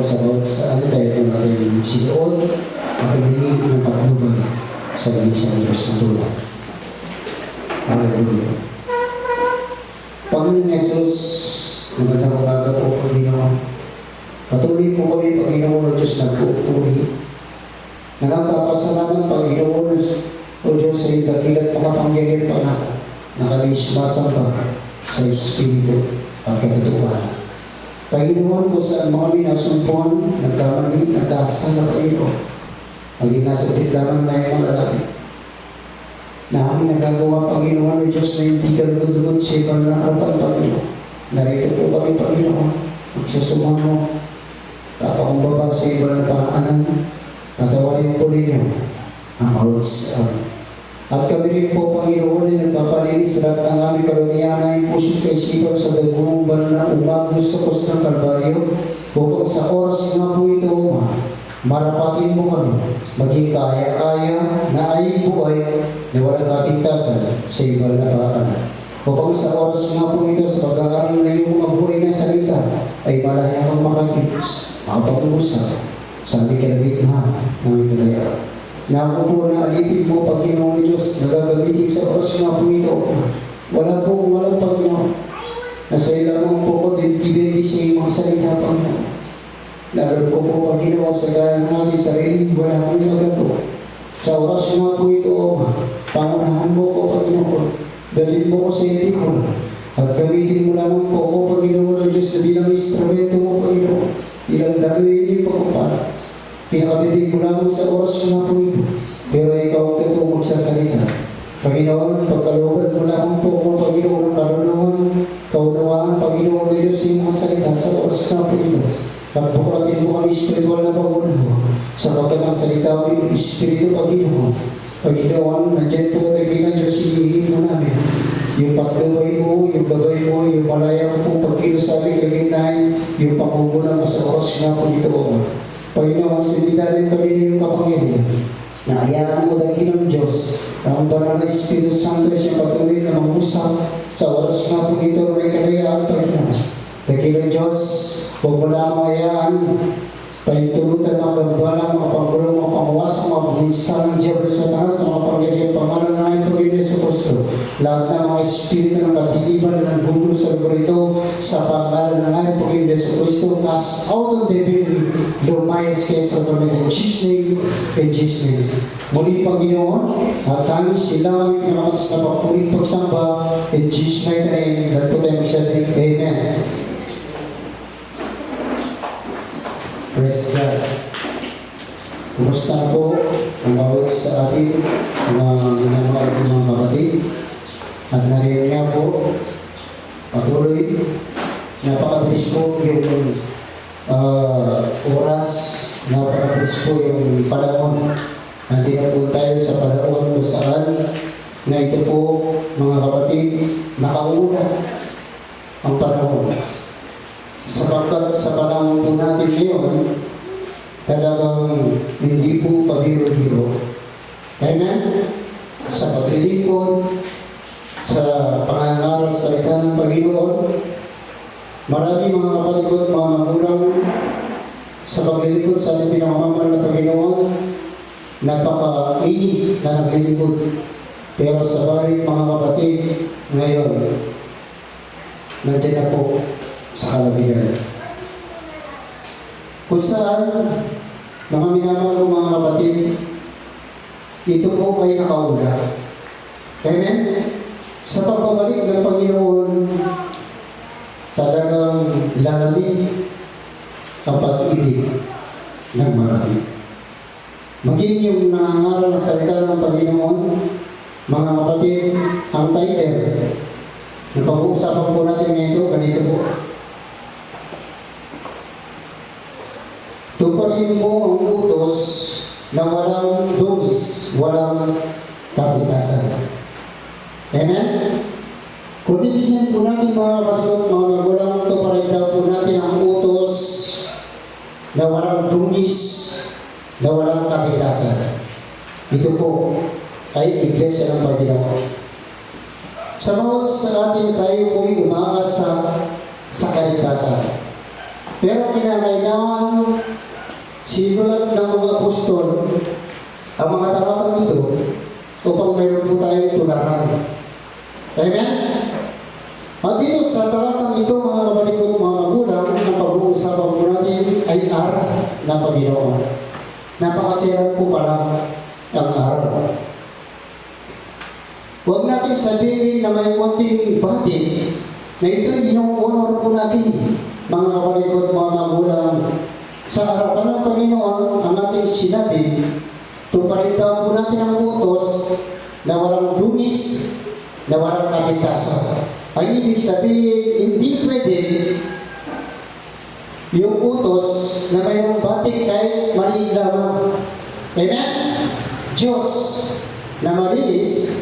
po sa bawat saan tayo po natin sinuot at hindi ng paglubay sa isang Diyos na tulad. Hallelujah. Panginoon Jesus, magandang umaga po, Panginoon. Patuloy po kami, Panginoon, Diyos na pupuri. Nagpapasalamat, Panginoon, o Diyos sa iyong dakilat makapangyarihan pa na kami sumasamba sa Espiritu at katotohanan. Panginoon, kung saan mga minasumpuan, nagkamali, nagkasal na Panginoon, maging nasa lamang na yung mga lalaki na aming nagagawa, Panginoon, o Diyos na hindi ka lulunod sa ibang nakapang Panginoon. Narito po kami, Panginoon, magsusumang mo, papakumbaba sa ibang paanan, patawarin po ninyo ang bawat saan. At kami rin po, Panginoon, ay nagpapalinis sa lahat ng aming karunihan ay puso kaisipan sa dagulong na umagos sa krus ng Kalbaryo, upang sa oras nga po ito, marapatin mo kami, maging kaya-kaya na ay buhay na walang kapintasan sa ibang napaan. Upang sa oras nga po ito sa pag-aaral na iyong mga buhay na salita ay malaya kang makakipos, makapag-usap sa aming kalagitnaan ng ikalaya. Na ako po na alipin mo, Paginoong Diyos, nagagamitin sa oras nga po ito. Walang Panginoon. Nasa ilamang po ko din ibigay sa iyong mga salita, Panginoon. Naroon ko po, Panginoon, sa gaya ng aming sarili, wala kong magagawa. Sa oras nga po ito, pangunahan mo ko, Panginoon. Dalhin mo ko sa itikon. At gamitin mo lamang po ko, Panginoon Diyos, na bilang instrumento mo, Panginoon. Ilang daloy yung pagpapala. Pinakabitin mo lamang sa oras nga po ito. Pero ikaw ang totoong magsasalita. Panginoon, pagkalooban mo lamang po ko, Panginoon, ang kaunawaan, Panginoon Diyos, yung mga salita sa oras nga po ito. At bukratin mo kami spiritual na pangunawa. Sapagkat ang salita mo yung Espiritu, Panginoon. Panginoon, nandiyan po tayo ng Diyos, hinihin mo namin. Yung paglubay mo, yung gabay mo, yung malaya mo pong pagkilos sa aming kagintahin, yung pangunguna mo sa oras nga po dito. Panginoon, sinidarin kami na yung kapangyarihan. Naayaan mo dahil ng Diyos, na ang banal na Espiritu Santo siya patuloy na mangusap sa oras nga po dito may kalayaan, Panginoon. Dahil ng Diyos, huwag mo lamang ayaan, pahintulutan mga gambala, mga panggulong, mga pangawas, mga bumisang ng Diyablo sa taas, mga pangyarihan, pangalan na ngayon Panginoon Yesu Cristo. Lahat ng mga espiritu ng katitiban na nagbubulo sa lugar ito, sa pangalan na ngayon Panginoon Yesu Cristo, cast out of the devil, lumayas kayo sa Panginoon. In Jesus' name, in Jesus' name. Muli Panginoon, at tayo sila ang pinakatas na pagpuling pagsamba, in Jesus' mighty name, at po tayo magsabi, Amen. Praise God. Kumusta po ang bawat sa atin, mga minamahal ko mga kapatid. At nariyan nga po, patuloy, napakabilis po yung oras, napakabilis po yung panahon. Nandito po tayo sa panahon kung saan na ito po, mga kapatid, nakauna ang panahon. Sapagkat sa panahon po natin ngayon, talagang hindi po pabiro-biro. Amen? Sa paglilingkod, sa pangangaral sa salita ng Panginoon, marami mga kapatid at mga magulang sa paglilingkod sa ating pinakamamahal na Panginoon, napaka-init na naglilingkod. Pero sa balit mga kapatid, ngayon, nandiyan na po sa kalabigan. Kung saan, mga minamahal ko mga kapatid, ito po ay nakaula. Amen? Sa pagbabalik ng Panginoon, talagang lalamig ang pag-ibig ng marami. Maging yung nangangaral na salita ng Panginoon, mga kapatid, ang title, ang pag-uusapan po natin ngayon, ganito po. Tuparin mo ang utos na walang dungis, walang kapintasan. Amen? Kung titignan po natin mga kapatid, mga magulang, tuparin daw po natin ang utos na walang dungis, na walang kapintasan. Ito po ay iglesia ng Panginoon. Sa bawat sa atin tayo po'y umaasa sa kaligtasan. Pero kinakailangan sinulat ng mga apostol ang mga talatang ito upang mayroon po tayong tularan. Amen? At dito sa talatang ito, mga kapatid ko, mga magulang, ang pag-uusapan po natin ay araw ng Panginoon. Napakasiran po pala ang araw. Huwag natin sabihin na may konting batin na ito ino-honor po natin, mga kapatid ko at mga magulang. Sa harapan ng Panginoon, ang ating sinabi, tuparin daw po natin ang utos na walang dumis, na walang kapintasan. Ang ibig sabihin, hindi pwede yung utos na mayroong batik kahit maliit lamang. Amen? Diyos na malinis,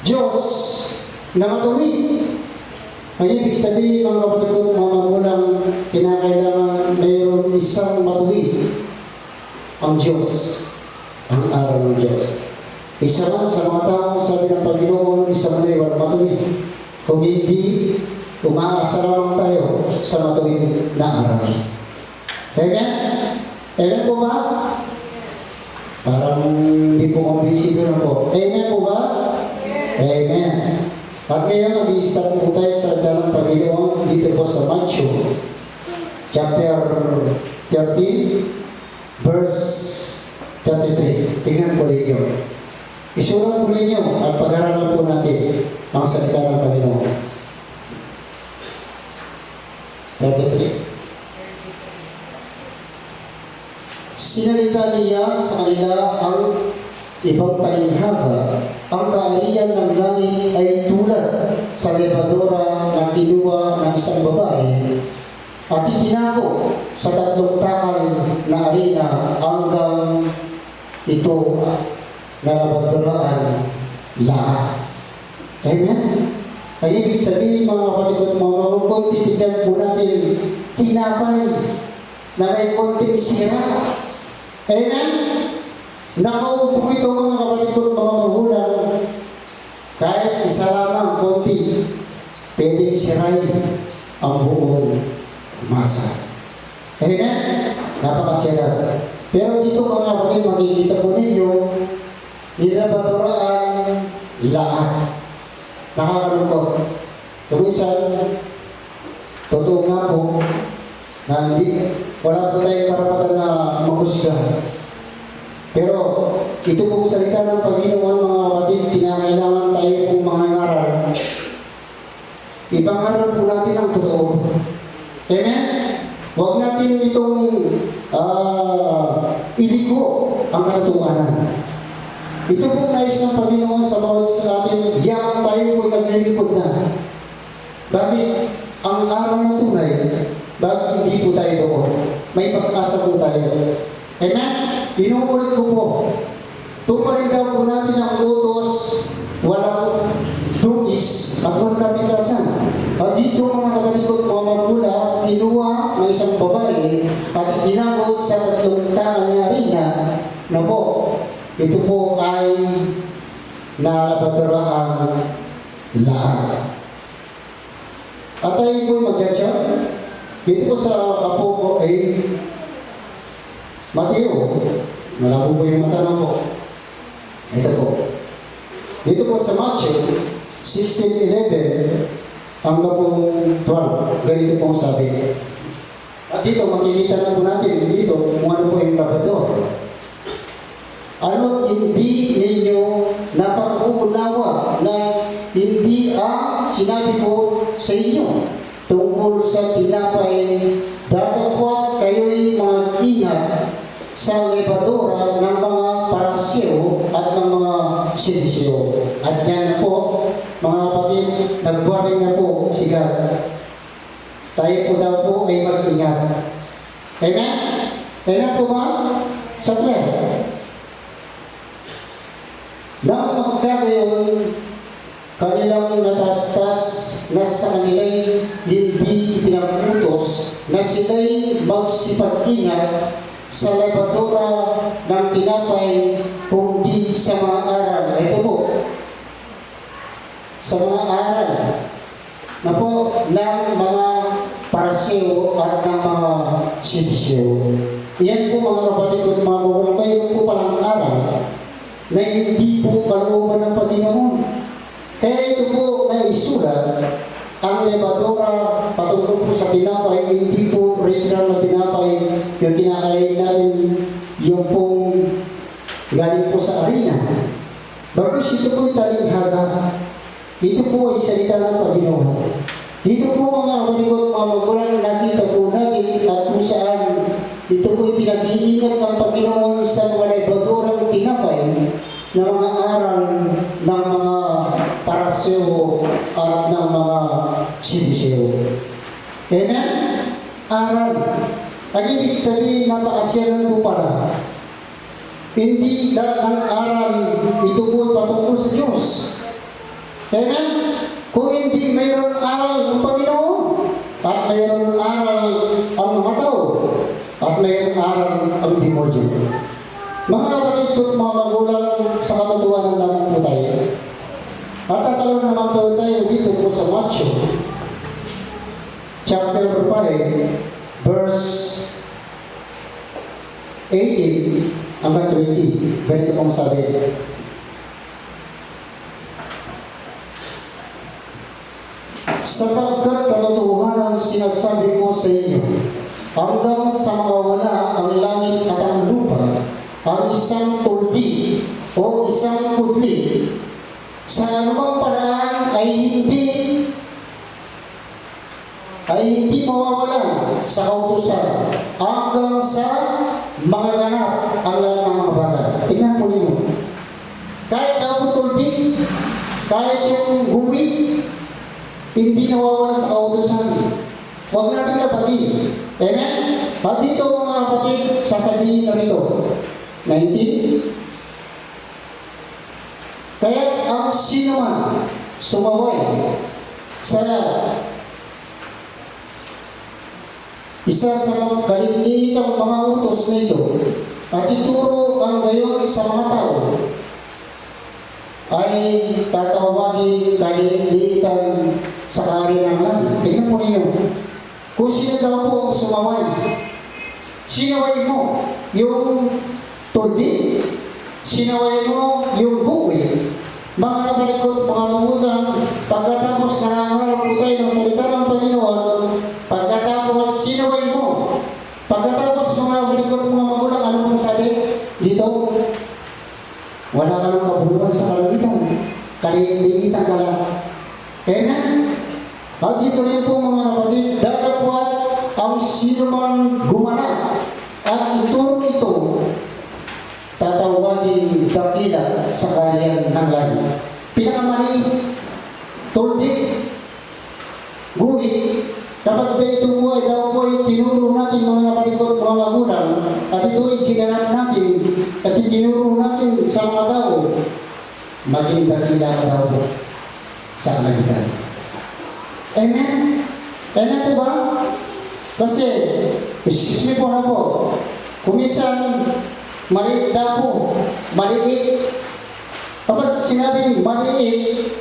Diyos na matuwid. Ang ibig sabihin, mga kapatid ko, mga magulang, kinakailangan mayroon isang matuwid ang Diyos, ang araw ng Diyos. Isa man sa mga tao, sabi ng Panginoon, isa man ay walang matuwid. Kung hindi, umaasa lamang tayo sa matuwid na araw. Amen? Amen po ba? Parang hindi po kumbisi doon po. Amen po ba? Amen. At ngayon, mag-i-start po tayo sa dalang Panginoon dito po sa Matthew, chapter 13, verse 33. Tingnan po ninyo. Isulat po ninyo at pag-aralan po natin ang salita ng Panginoon. 33. Sinalita niya sa kanila ang ibang talinghaga. Ang kaariyan ng langit ay tulad sa lebadora na kinuha ng isang babae at itinago sa 3 takal na arena hanggang ito na lebadoraan lahat. Amen? Ang ibig sabihin, mga kapatid at mga magulang, titignan po natin tinapay na may konting sira. Amen? Nakaupo ito, mga kapatid at mga magulang, kahit isa lamang konti, pwedeng sirain ang buong masa. Amen? Napakasira. Pero dito, mga kapatid, makikita po ninyo, nilabadoraan lahat. Nakakalungkot. Kumisan, totoo nga po na wala po tayong karapatan na maghusga. Pero ito pong salita ng Panginoon, mga kapatid, kinakailangan tayo pong mangangaral. Ipangaral po natin ang totoo. Amen? Huwag natin itong iliko ang katotohanan. Ito pong nais ng Panginoon sa bawat sa atin, diyan tayo po naglilipod na. Bakit ang araw na tunay, bakit hindi po tayo doon? May pag-asa po tayo. Amen? Inuulit ko po, tuparin daw po natin ang utos, walang dumis at walang kapitasan. At dito, mga kapatid ko, mga magulang, kinuha ng isang babae at itinawag sa 3 takal na arena na po, ito po ay nalabadoraan lahat. At tayo po mag-judge. Dito po sa apo ko ay Mateo. Malabo po yung mata na po. Ito po. Dito po sa Matthew 16:11 hanggang po 12. Ganito po ang sabi. At dito makikita na po natin dito kung ano po yung labador. Ano hindi ninyo napag-uunawa na hindi ang sinabi ko sa inyo tungkol sa tinapay, datapwat kayo'y mag-ingat sa lebadora ng mga parasyo at ng mga sidisyo. At yan po, mga kapatid, nagwaring na po si God. Tayo po daw po ay mag-ingat. Amen? Amen po ba? Sa 12. Nang magkagayon, kanilang natastas na sa kanila'y hindi pinag-utos na sila'y magsipag-ingat sa lebadora ng tinapay kundi sa mga aral. Ito po, sa mga aral na po ng mga parasyo at ng mga sidisyo. Yan po mga kapatid ko, mga magulang, mayroon po palang aral na hindi po kalooban ng Panginoon. Kaya ito po na isulat, ang lebadora patungkol po sa tinapay, hindi po regular na tinapay yung kinakain natin, yung pong galing po sa arena. Bagkus ito po yung talinghaga. Ito po ay salita ng Panginoon. Dito po mga kapatid ko, mga magulang, nakita po natin at kung saan ito po pinag-iingat ng Panginoon sa mga lebadorang tinapay na mga aral ng mga paraseo at ng mga sidiseo. Amen? Aral. Ang ibig sabihin, napakasyalan po pala. Hindi lahat ng aral, ito po ay patungkol sa Diyos. Amen? Kung hindi mayroon aral ng Panginoon, at mayroon aral ang mga tao, at mayroon aral ang demonyo. Mga kapatid ko, mga magulang, sa katotohanan naman po tayo. At tatalon naman po tayo dito po sa Matthew, chapter 5, verse 18 hanggang 20. Ganito pong sabi. Sapagkat katotohanan ang sinasabi ko sa inyo, hanggang sa mawala ang langit at ang lupa, ang isang tuldi o isang kudli, sa anumang paraan ay hindi mawawala sa kautusan hanggang sa mga ganap ang lahat ng mga bagay. Tingnan po ninyo. Kahit ang tuldi, kahit yung gumi, hindi nawawala sa kautusan. Huwag natin lapatin. Amen? At dito mga kapatid, sasabihin na rito. 19. Kaya ang sino man sumaway sa isa sa mga kaliliitang mga utos na ito at ituro ang gayon sa mga tao, ay tatawagin kaliliitan sa kaharian ng langit. Tingnan po ninyo. Kung sino daw po ang sumaway, sinaway mo yung tuldi, sinaway mo yung buwi. Mga kapatid ko, mga magulang, pagkatapos nangangarap po tayo ng salita ng Panginoon, pagkatapos sinaway mo, pagkatapos mga kapatid ko, mga magulang, ano pong sabi dito? Wala ka ng kabuluhan sa kalamitan. Kaliliitan ka lang. Amen? At dito rin po mga kapatid, datapwat ang sino man gumanap at ituro ito, tatawagin dakila sa kaharian ng langit. Pinakamaliit, tuldik, guhit, kapag ito po ay daw po ay tinuro natin mga kapatid ko at mga magulang, at ito ay ginanap natin, at itinuro natin sa mga tao, maging dakila ka daw po sa kalangitan. Amen? Amen po ba? Kasi, excuse me po na po, kumisan, maliit daw po, maliit. Kapag sinabing maliit,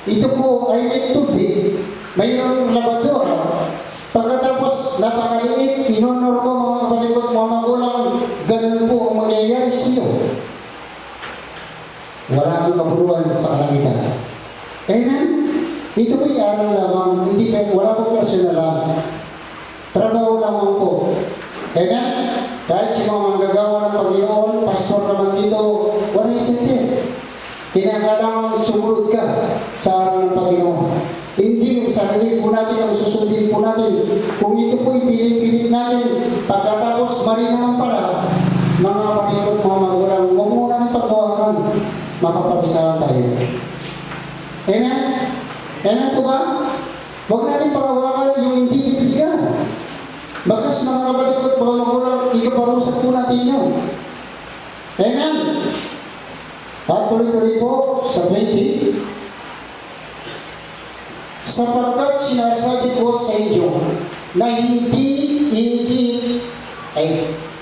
ito po ay may tuldi, mayroong labadora. Pagkatapos napakaliit, inonor mo mga kapatid ko at mga magulang, ganun po ang mangyayari sa iyo. Wala kang kabuluhan sa kalangitan. Amen? Ito po'y aral lamang, hindi pa, wala pong personalan. Trabaho lamang po. Amen? Kahit yung mga manggagawa ng Panginoon, pastor naman dito, walang isente. Kinakailangan sumunod ka sa aral ng Panginoon. Hindi yung sarili po natin, ang susundin po natin. Kung ito po ipilit-pilit natin, pagkatapos mali naman pala, mga kapatid at mga magulang, huwag mo natin pagbawakan, mapapabisahan tayo. Amen? Amen po ba? Huwag natin pagbawakan yung hindi pipiligan. Bakas mga kapatid at mga magulang, ikaparusak po natin yun. Amen? At tuloy-tuloy po sa 20. Sapagkat sinasabi ko sa inyo na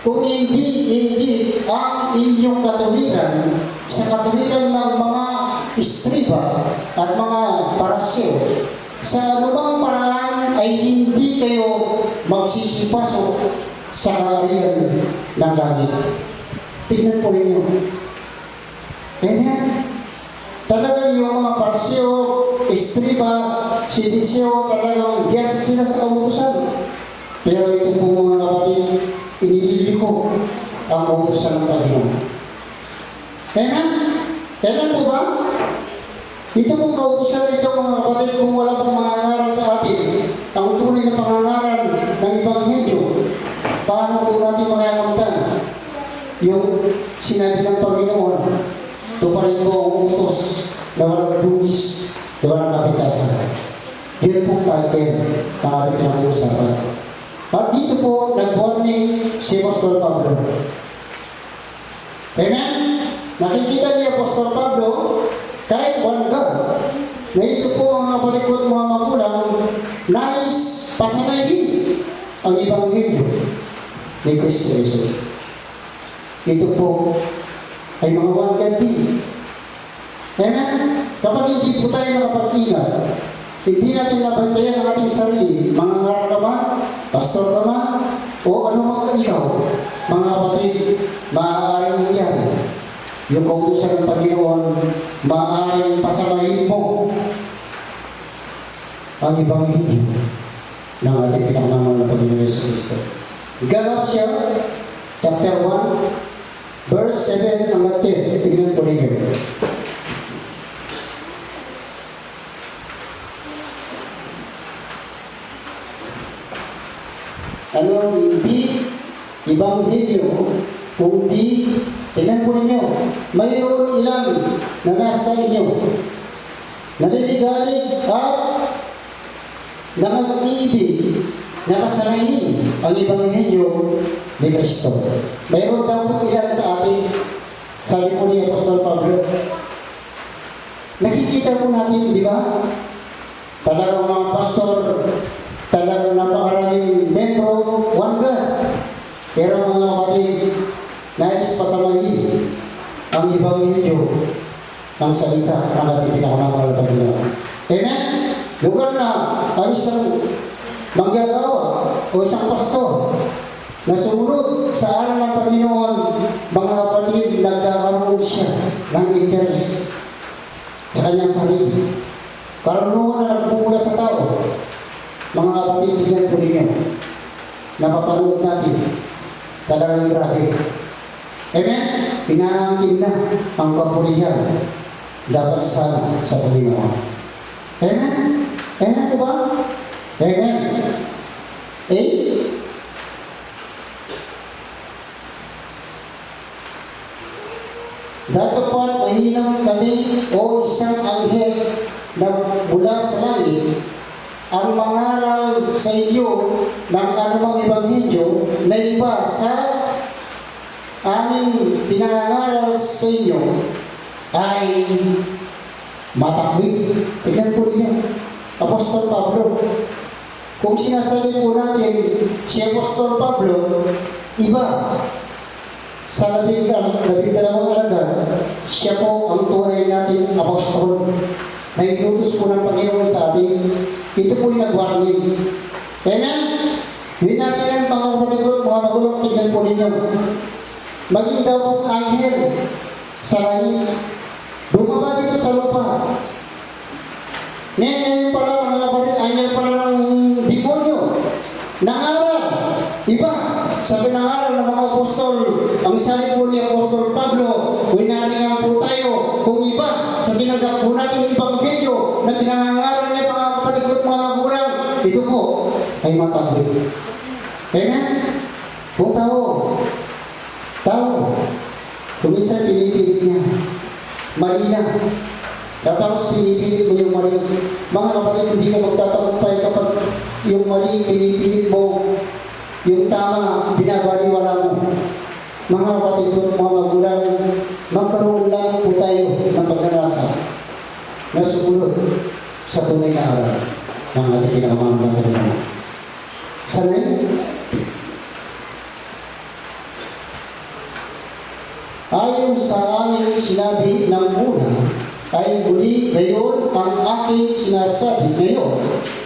kung hindi iigit ang inyong katuwiran sa katuwiran ng mga istriba at mga parasyo, sa anumang paraan ay hindi kayo magsisipasok sa kaharian ng langit. Tingnan po ninyo. Amen? Talagang yung mga parsyo, estriba, sidisyo, talagang biyas sila sa kautusan. Pero ito po mga kapatid, iniliko ang kautusan ng Panginoon. Amen? Amen po ba? Ito pong kautusan ito mga kapatid, kung wala pong mangangaral sa atin, ang tunay na pangangaral ng Ebanghelyo, paano po natin makakamtan yung sinabi ng Panginoon, tuparin ko ang utos na walang dungis, na walang kapitasan. Yun pong title na ating pinag-uusapan. At dito po, nag-warning si Apostol Pablo. Amen? Nakikita ni Apostol Pablo, kahit one God, na ito po ang palikot mga magulang, nais pasanayin ang Ebanghelyo ni Kristo Jesus. Ito po ay mga one God din. Amen? Kapag hindi po tayo nakapag-ingat, hindi natin nabantayan ang ating sarili, mga ngarang ka man, pastor ka man, o ano mga ikaw, mga kapatid, maaaring mangyari. Yung kautusan ng Panginoon, maaaring pasamahin mo ang Ebanghelyo ng ating pinakamaman ng Panginoon Yesus Cristo. Galatia, chapter 1, verse 7 hanggang 10. Tignan po ninyo. Ano ang hindi Ebanghelyo, kundi, tignan po ninyo, mayroon ilan na nasa inyo, naniligalig at nangag-ibig na pasanayin ang Ebanghelyo ni Kristo. Mayroon daw po ilan sa atin, sabi po ni Apostol Pablo. Nakikita po natin, di ba? Talagang mga pastor, talagang napakaraming membro, one God. Pero mga kapatid, nais pasamahin ang Ebanghelyo ng salita ng ating pinakamamahal na Panginoon. Amen? Lugar na ang isang manggagawa o isang pastor na sumunod sa aral ng Panginoon, mga kapatid, nagkakaroon siya ng interes sa kanyang sarili. Karunungan na nagpumula sa tao. Mga kapatid, tignan po ninyo, napapanood natin, talagang grabe. Amen? Pinaangkin na ang kapulihan dapat sana sa Panginoon. Amen? Amen po ba? Amen? Datapat mahinang kami o isang anghel na mula sa langit ang mangaral sa inyo ng anumang Ebanghelyo na iba sa aming pinangaral sa inyo ay matakwid. Tignan po niyo, Apostol Pablo. Kung sinasabi po natin si Apostol Pablo, iba sa labing-dalawang alagad, siya po ang tunay nating apostol na inutos po ng Panginoon sa atin. Ito po yung nag-warning. Amen? Hindi natin yan, mga kapatid ko, mga magulang, tignan po ninyo. Maging daw pong anghel sa langit. Bumaba dito sa lupa. Ngayon pala, mga kapatid, anghel pala ng demonyo. Nangaral. Iba. Sa pinangaral ng mga apostol, ang sabi po ni Apostol Pablo, winaringan po tayo kung iba sa tinanggap po natin Ebanghelyo na pinangaral niya mga kapatid at mga magulang, ito po ay matabli. Amen? Kung tao, kuminsan pinipilit niya, mali na. Tapos pinipilit mo yung mali. Mga kapatid, hindi mo magtatagumpay kapag yung mali pinipilit mo, yung tama, binabaliwala mo. Mga kapatid ko, mga magulang, magkaroon lang po tayo ng pagkarasa na sumunod sa tunay na aral ng ating pinakamahal na Panginoon. Sanay? Ayon sa aming sinabi ng una, ay muli ngayon ang aking sinasabi ngayon,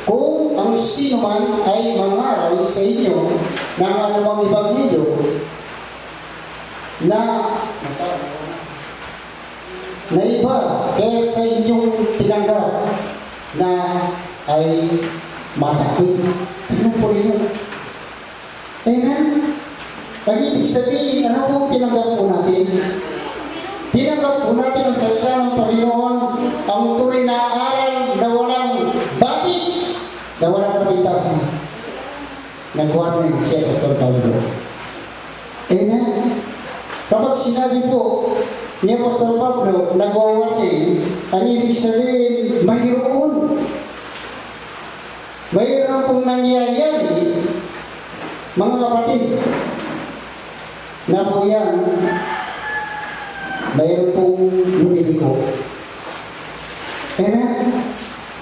kung ang sino man ay mangaral sa inyo ng anumang ebanghelyo na iba kaysa inyong tinanggap na ay matakot. Tingnan po rin yun. Amen? Ang ibig sabihin, ano po tinanggap po natin? Tinanggap po natin ang salita ng Panginoon, ang tunay na aral na walang batik, na walang kapintasan. Nag-warning si Apostol Pablo. Amen? Kapag sinabi po ni Apostol Pablo, nag-warning, ang ibig sabihin, mayroon. Mayroon pong nangyayari, mga kapatid, na po yan, mayroon pong lumiliko. Amen?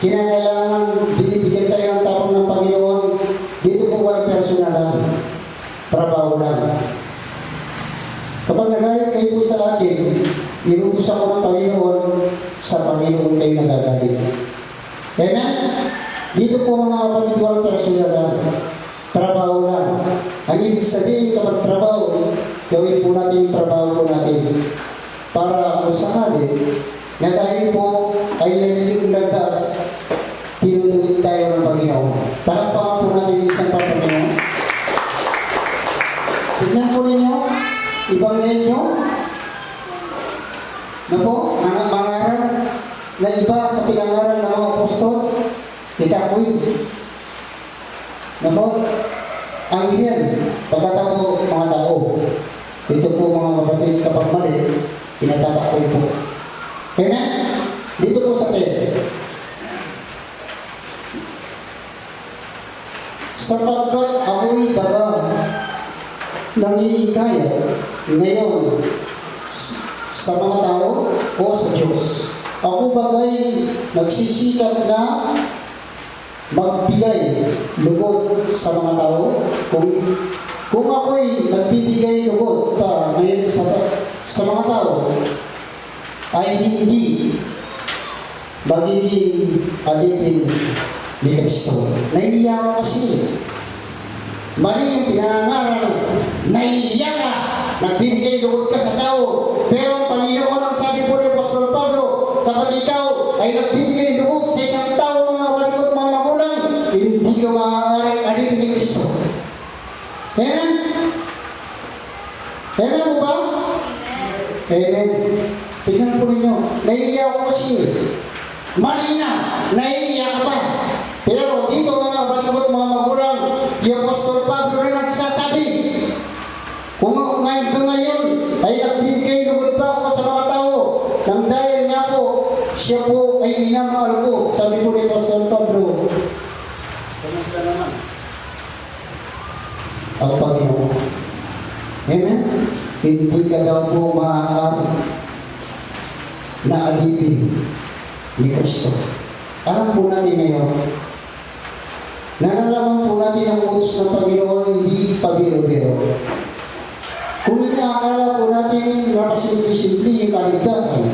Kinakailangan binibigyan tayo ng tapong ng Panginoon. Dito po walang personal lang. Trabaho lang. Kapag nagalit kayo po sa akin, inutos ako ng Panginoon, sa Panginoon kayo nagagalit. Amen? Dito po mga kapatid, walang personal lang. Trabaho lang. Ang ibig sabihin kapag trabaho, gawin po natin yung trabaho po natin. Para kung sakali, na tayo po ay naliligtas, tinutulog tayo ng Panginoon. Palakpakan po natin yung isang Panginoon. Tignan po ninyo, ibang ninyo, na po, mangaral na iba sa pinangaral ng mga apostol, itakwin. Na po, ang yan, pagkatao mga tao. Ito po mga kapatid, kapag mali, pinatatakoy po. Amen? Dito po sa tere. Sapagkat ako'y baga nangiikaya ngayon sa mga tao o sa Diyos. Ako bagay nagsisikap na magbigay lugod sa mga tao. Kung ako'y nagbibigay lugod pa ngayon sa mga tao, ay hindi magiging alipin ni Kristo. Naiiyak ko kasi. Mali yung pinangaral, naiiyak ka, nagbibigay lugod ka sa tao. Pero ang Panginoon ang sabi po ni Apostol Pablo, kapag ikaw ay nagbibigay lugod sa isang tao, mga kapatid at mga magulang, hindi ka maaaring alipin ni Kristo. Amen? Amen po ba? Amen. Tignan po ninyo, naiiyak ko kasi. Mali na, naiiyak ka pa. Pero dito mga kapatid at mga magulang, yung Apostol Pablo rin nagsasabi, kung ngayon ay nagbibigay lugod pa ako sa mga tao, nang dahil nga po, siya po ay minamahal ko. Sabi po ni Apostol Pablo, kamusta naman ang Panginoon? Amen? Hindi ka daw po maaari na alipin ni Kristo. Alam po natin ngayon, nalalaman po natin ang utos ng Panginoon, hindi pabiro-biro. Kung inaakala po natin na pasimple-simple yung kaligtasan,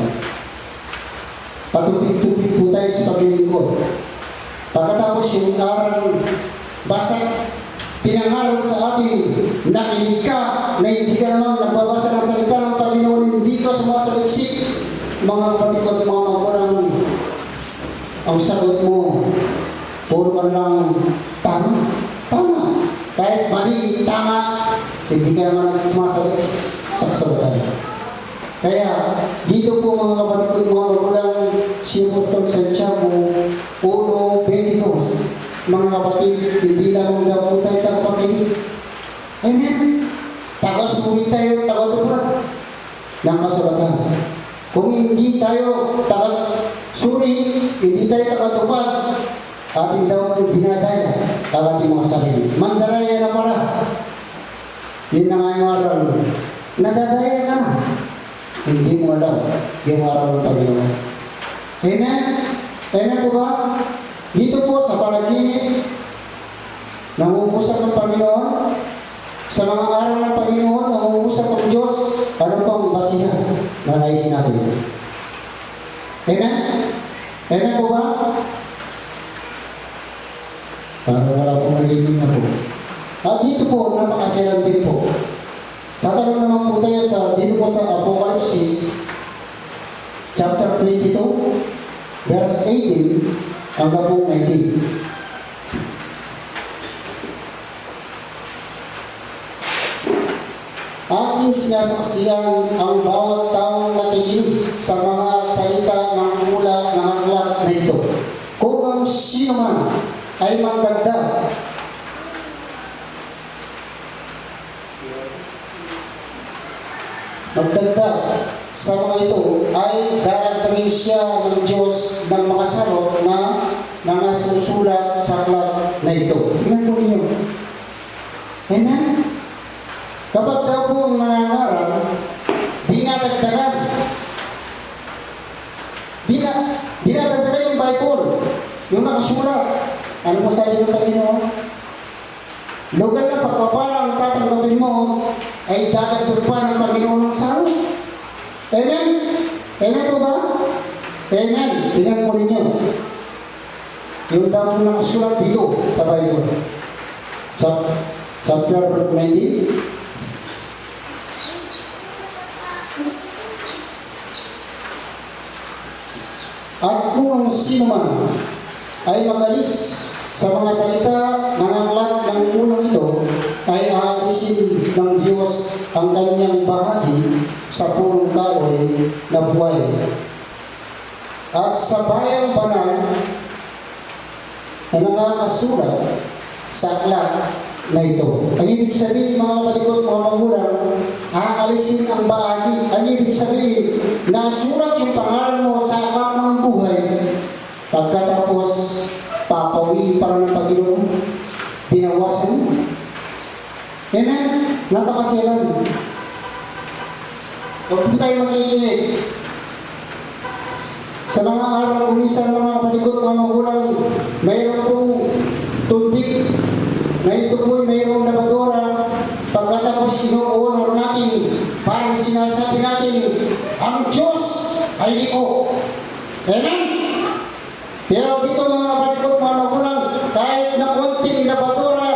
patupig-tupig po tayo sa paglilingkod. Pagkatapos yung aral, basta pinangaral sa atin, nakinig ka, na hindi ka naman nagbabasa ng salita ng Panginoon, hindi ka sumasaliksik, mga kapatid at mga magulang, ang sagot mo, puro ka lang tama. Tama. Kahit mali, tama, hindi ka naman sumasaliksik sa kasagutan. Kaya, dito po mga kapatid at mga magulang, si Apostol Santiago, 1:22, mga kapatid, hindi lang daw po tayo tagapakinig. Amen? Taga-suri tayo, taga-tupad ng kasulatan. Kung hindi tayo taga-suri, hindi tayo taga-tupad, ating daw dinadaya ang ating mga sarili. Mandalaya na pala. Yun na nga yung aral. Nadadaya ka na. Hindi mo alam yung aral ng Panginoon. Amen? Amen po ba? Dito po sa panaginip, nangungusap ng Panginoon, sa mga aral ng Panginoon, nangungusap ng Diyos, ano pang basihan na nais natin. Amen? Amen po ba? Para wala pong nag-ibig na po. At dito po, napakasilan din po. Tatanong naman po tayo dito po sa Apocalypse, chapter 22, verse 18, hanggang po 19. Aking sinasaksiyan ang bawat taong nakikinig sa mga salita ng mula ng aklat na ito. Kung ang sino man ay magdagdag sa mga ito, ay daragdagin siya ng Diyos ng mga sarot na nangasusulat sa aklat na ito. Tingnan po ninyo. Amen? Kapag daw po ang nangangarap, dinadagdagan. Dinadagdagan yung Bible, yung nakasulat. Ano po sabi ng Panginoon? Lugar na pagpapala ang tatanggapin mo, ay dadagdag pa ng Panginoon ng sarot. Amen? Amen po ba? Amen. Tingnan po ninyo. Yung daw po nakasulat dito sa Bible. Chapter 19. At kung ang sino man ay magalis sa mga salita ng aklat ng unang ito, ay aalisin ng Diyos ang kanyang bahagi sa purong kahoy na buhay. At sa bayang banal na nakakasulat sa aklat na ito. Ang ibig sabihin, mga kapatid ko, mga magulang, aalisin ang bahagi. Ang ibig sabihin, nasulat yung pangalan mo sa aklat ng buhay, pagkatapos papawi para ng Panginoon, binawasan mo. Amen? Napakasilan. Huwag po tayo makikinig. Sa mga araw, umisan mga kapatid ko, mga magulang, mayroon pong tundik na ito po'y mayroong labadora. Pagkatapos ino-honor natin, parang sinasabi natin, ang Diyos ay liko. Amen? Pero dito mga kapatid ko, mga magulang, kahit na konting labadora,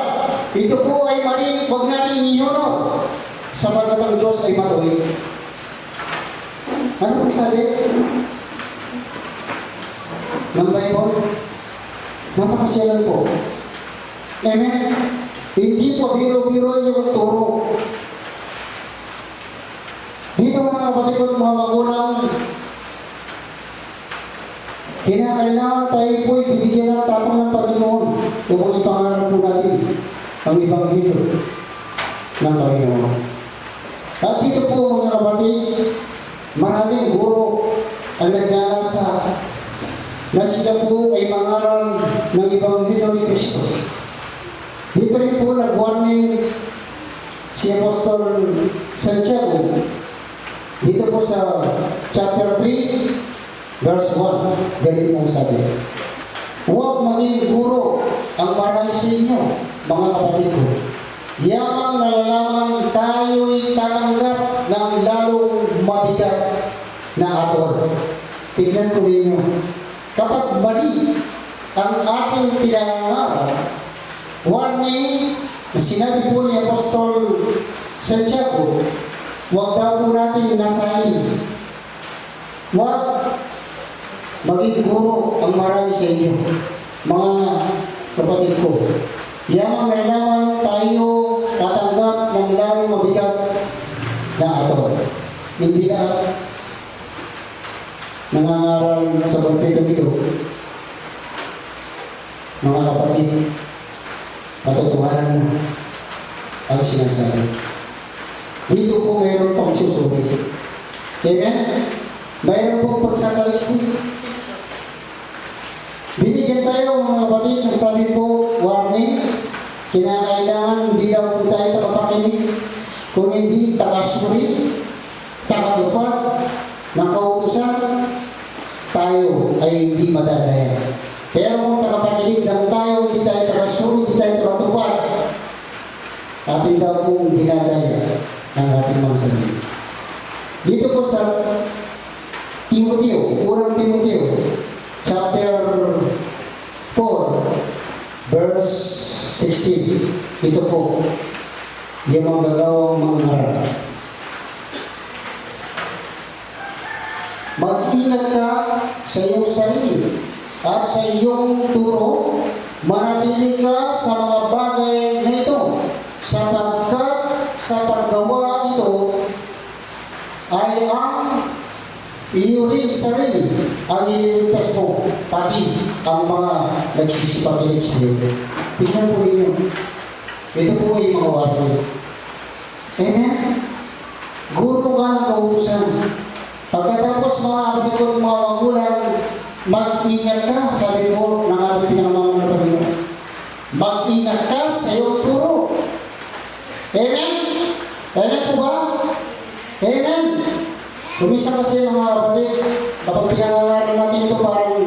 ito po ay mali, huwag natin i-honor. Sapagat ang Diyos ay matuwid. Ano po sabi ng Bible? Napakasiyalan po. Amen? Hindi po biro-biro yung turo. Dito mga kapatid ko, mga magulang, kinakailangan tayo po'y bibigyan ng tapang ng Panginoon upang ipangarap po natin ang Ebanghelyo ng Panginoon. At dito po mga kapatid, maraming guro ang nagnanasa na sila po ay mangaral ng Ebanghelyo ni Kristo. Dito rin po nag-warning si Apostol Santiago. Dito po sa chapter 3, verse 1, ganito mong sabi. Huwag maging guro ang marami sa inyo, mga kapatid ko. Yamang nalalaman tayo'y tatanggap ng lalong mabigat na atol. Tignan ko ninyo. Kapag mali ang ating pinangangarap, warning na sinabi po ni Apostol Santiago, huwag daw po natin nasahin. Huwag maging guro ang marami sa inyo, mga kapatid ko. Yamang nalaman tayo tatanggap ng lalong mabigat na atol. Hindi na nangangaral sa pagpitong ito, mga kapatid, patutuhanan na ang sinasabi. Dito po mayroon pang susuri. Amen? Mayroon pong pagsasaliksik. Binigyan tayo mga kapatid ng sabi po, warning, kinakailangan hindi daw po tayo takapakinig, kung hindi takasuri, takatupad ng kautusan, tayo ay hindi madadaya. Pero kung takapakinig lang tayo, hindi tayo takasuri, hindi tayo takatupad, atin daw pong dinadaya ang ating mga sarili. Dito po sa Timoteo, unang Timoteo, chapter 4, verse 16. ito po, yung manggagawang mangarap. Mag-ingat ka sa iyong sarili at sa iyong turo, manatili ka sa mga bagay na ito, sapagkat sa paggawa nito ay ang iyo rin sarili ang ililigtas mo, pati ang mga nagsisipagilig sa iyo. Tingnan po ninyo. Ito po ay mga warning. Amen? Guro ka ng kautusan. Pagkatapos mga kapatid ko, mga magulang, mag-ingat ka, sabi po ng ating pinamamahan na Panginoon. Mag-ingat ka sa iyong turo. Amen? Amen po ba? Amen? Kumisa kasi mga kapatid, kapag pinangangaral natin ito, parang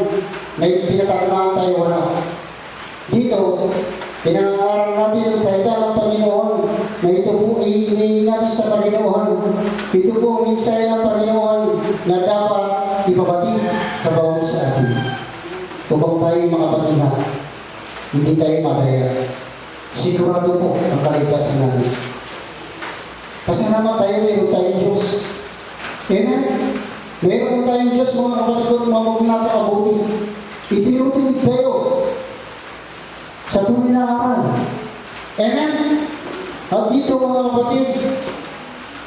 may pinatatamaan tayo, wala. Dito, pinangangaral natin ang salita ng Panginoon na ito po iiningin natin sa Panginoon. Ito po ang minsay ng Panginoon na dapat ipabatid sa bawat sa atin. Upang tayo mga patina, hindi tayo madaya. Sigurado po ang kaligtasan natin. Pasalamat tayo, meron tayong Diyos. Amen? Meron tayong Diyos, mga kapatid ko, mga napakabuti. Itinutunig tayo sa tunay na aral. Amen? At dito mga kapatid,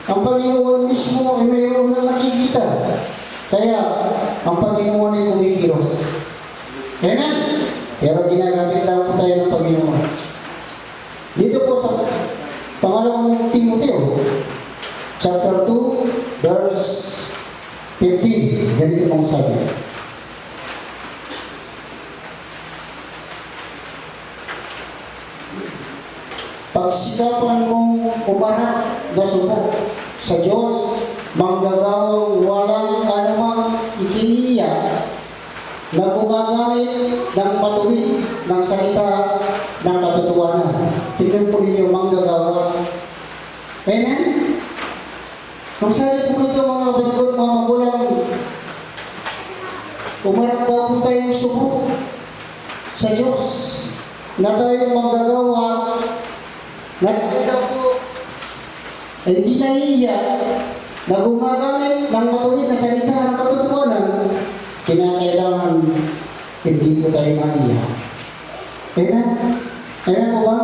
ang Panginoon mismo ay mayroon na nakikita. Kaya, ang Panginoon ay kumikilos. Amen? Pero ginagamit lang po tayo ng Panginoon. Dito po sa pangalawang Timoteo, chapter 2, verse 15. Ganito pong sabi. Pagsikapan mong umarap na suko sa Diyos, manggagawang walang anumang ikihiya na gumagamit ng matuwid ng salita ng katotohanan. Tingnan po ninyo, manggagawa. Amen? Kung sabi po ito mga kapatid ko, mga magulang, umarap daw po tayong suko sa Diyos na tayong manggagawa na po ay hindi nahihiya na gumagamit ng matuwid na salita ng katotohanan, kinakailangan hindi po tayo mahiya. Amen? Amen po ba?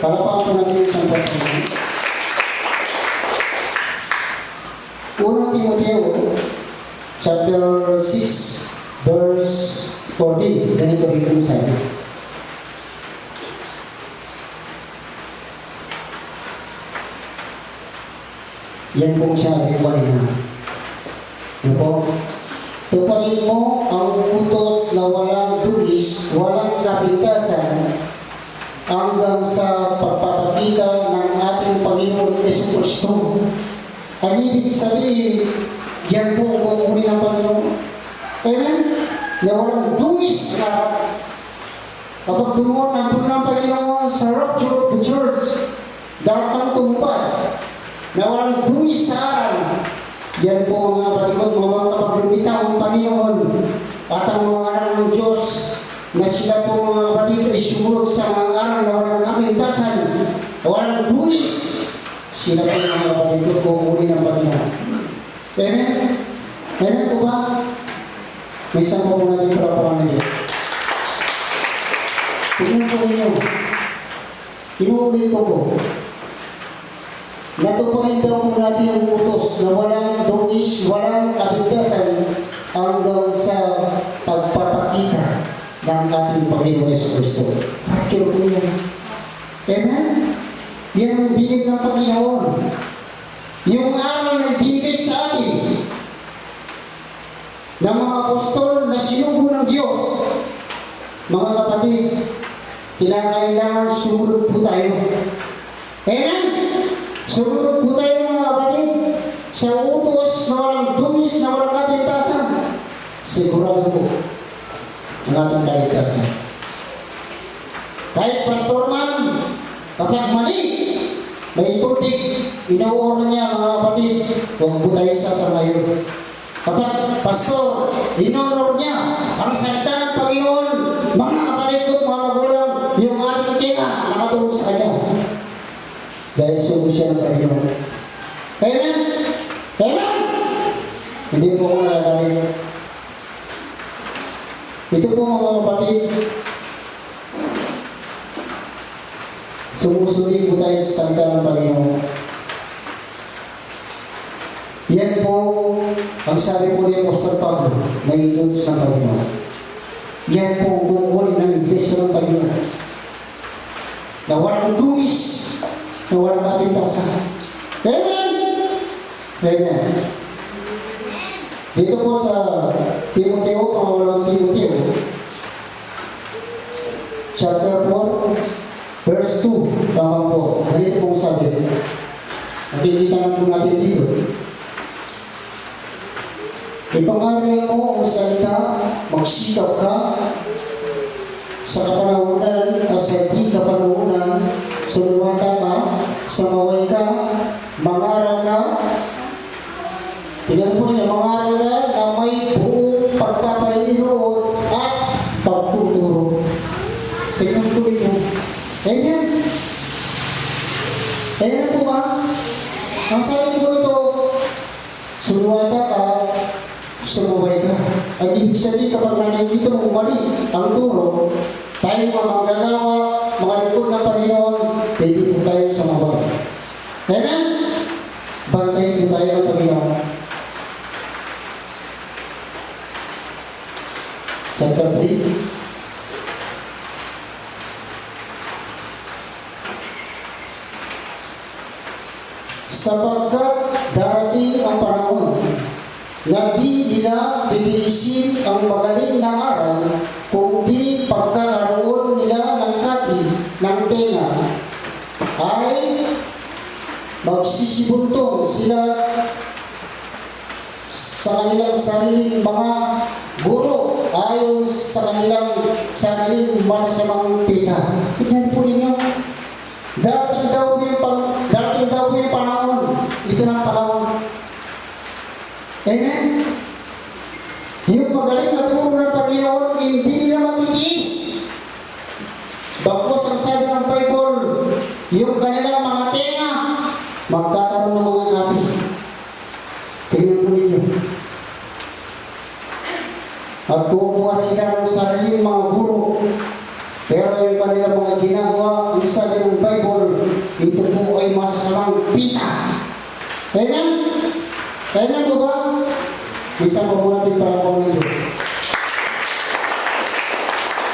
Palapakan po natin isang pagkakas. Unang Timoteo, chapter 6, verse 14. Ganito rin po sabi. Yan po siya, iwanin na. Yan po. Tuparin mo ang utos na walang dugis, walang kapintasan, hanggang sa pagpapakita ng ating Panginoon Jesucristo. Ang ibig sabihin, yan po ang pagpuri ng Panginoon. Amen? Na walang dugis lahat. Kapag tumuon ang pagpuri ng Panginoon sa rapture of the church, dapat ang tumpad na walang dugis sa aral. Yan po mga kapatid, mga kapaglumitaw ang Panginoon at ang mga aral ng Diyos na sila po mga kapatid ay sumunod sa mga aral na walang kapintasan, walang dugis. Sila po mga kapatid ko pumuli ng Panginoon. Amen? Amen po ba? May isang po natin para pangalan. Tingnan po ninyo. Inuulit ko po. Natuparin daw po natin ang utos na walang dugis, walang kapintasan hanggang sa pagpapakita ng ating Panginoon Jesucristo. Pakyo po yan. Amen? Yan ang binig ng Panginoon. Yung aral na binigay sa atin ng mga apostol na sinugo ng Diyos. Mga kapatid, kinakailangan sumunod po tayo. Amen? Sumunod po tayo mga kapatid sa utos na walang dugis, na walang kapintasan. Sigurado po ang ating kaligtasan. Kahit pastor man, kapag mali, may tutig, inuunan niya mga kapatid, huwag po tayo sasangayon. Kapag pastor, inuunan niya ang salita ng Panginoon, mga kapatid ko, mga magulang, yung ating tinga, Dahil sugo siya ng Panginoon. Amen? Amen? Hindi po ako nalagalit. Ito po mga kapatid, sumusunod po tayo sa salita ng Panginoon. Yan po ang sabi po ni Apostol Pablo na ilutos ng Panginoon. Yan po ang bumuhuli ng iglesia ng Panginoon. Na walang tumis, na walang kapintasan. Amen! Amen! Dito po sa Timoteo, pangawalang Timoteo, chapter 4, verse 2, tama po. Ganito pong sabi. Nakikita na po natin dito. Ipangaral mo ang salita, magsikap ka sa kapanahunan at sa di kapanahunan, sumumata ka, sumaway ka, mangaral ka. Tingnan po niya, mangaral ka na may buong pagpapahirot at pagtuturo. Tingnan po niyo. Amen? Amen po ba? Ang sabi po ito, sumumata ka, sumaway ka. At ibig sabihin kapag nakikita mo mali ang turo, tayo mga manggagawa, mga lingkod ng Panginoon, pwede po tayo sumaway. Amen? Bantayin po tayo ng Panginoon. Chapter 3. Sapagkat darating ang panahon na di nila titiisin ang magaling na aral kung di pagkakaroon nila ng kati ng tenga ay magsisibuntong sila sa kanilang sariling mga guro ayon sa kanilang sariling masasamang pita. Tignan po ninyo. Dating daw yung panahon. Ito na ang panahon. Amen? Yung magaling na turo ng Panginoon, hindi nila matitiis. Bagkos ang sabi ng Bible, yung kanilang mga tenga, magkakaroon ng mga natin. Tingnan po ninyo. At kumuha sila ng sariling mga guro. Pero yung kanilang mga ginagawa, ang sabi ng Bible, ito po ay masasamang pita. Amen? Amen po ba? Isa po muna natin para po ng Diyos.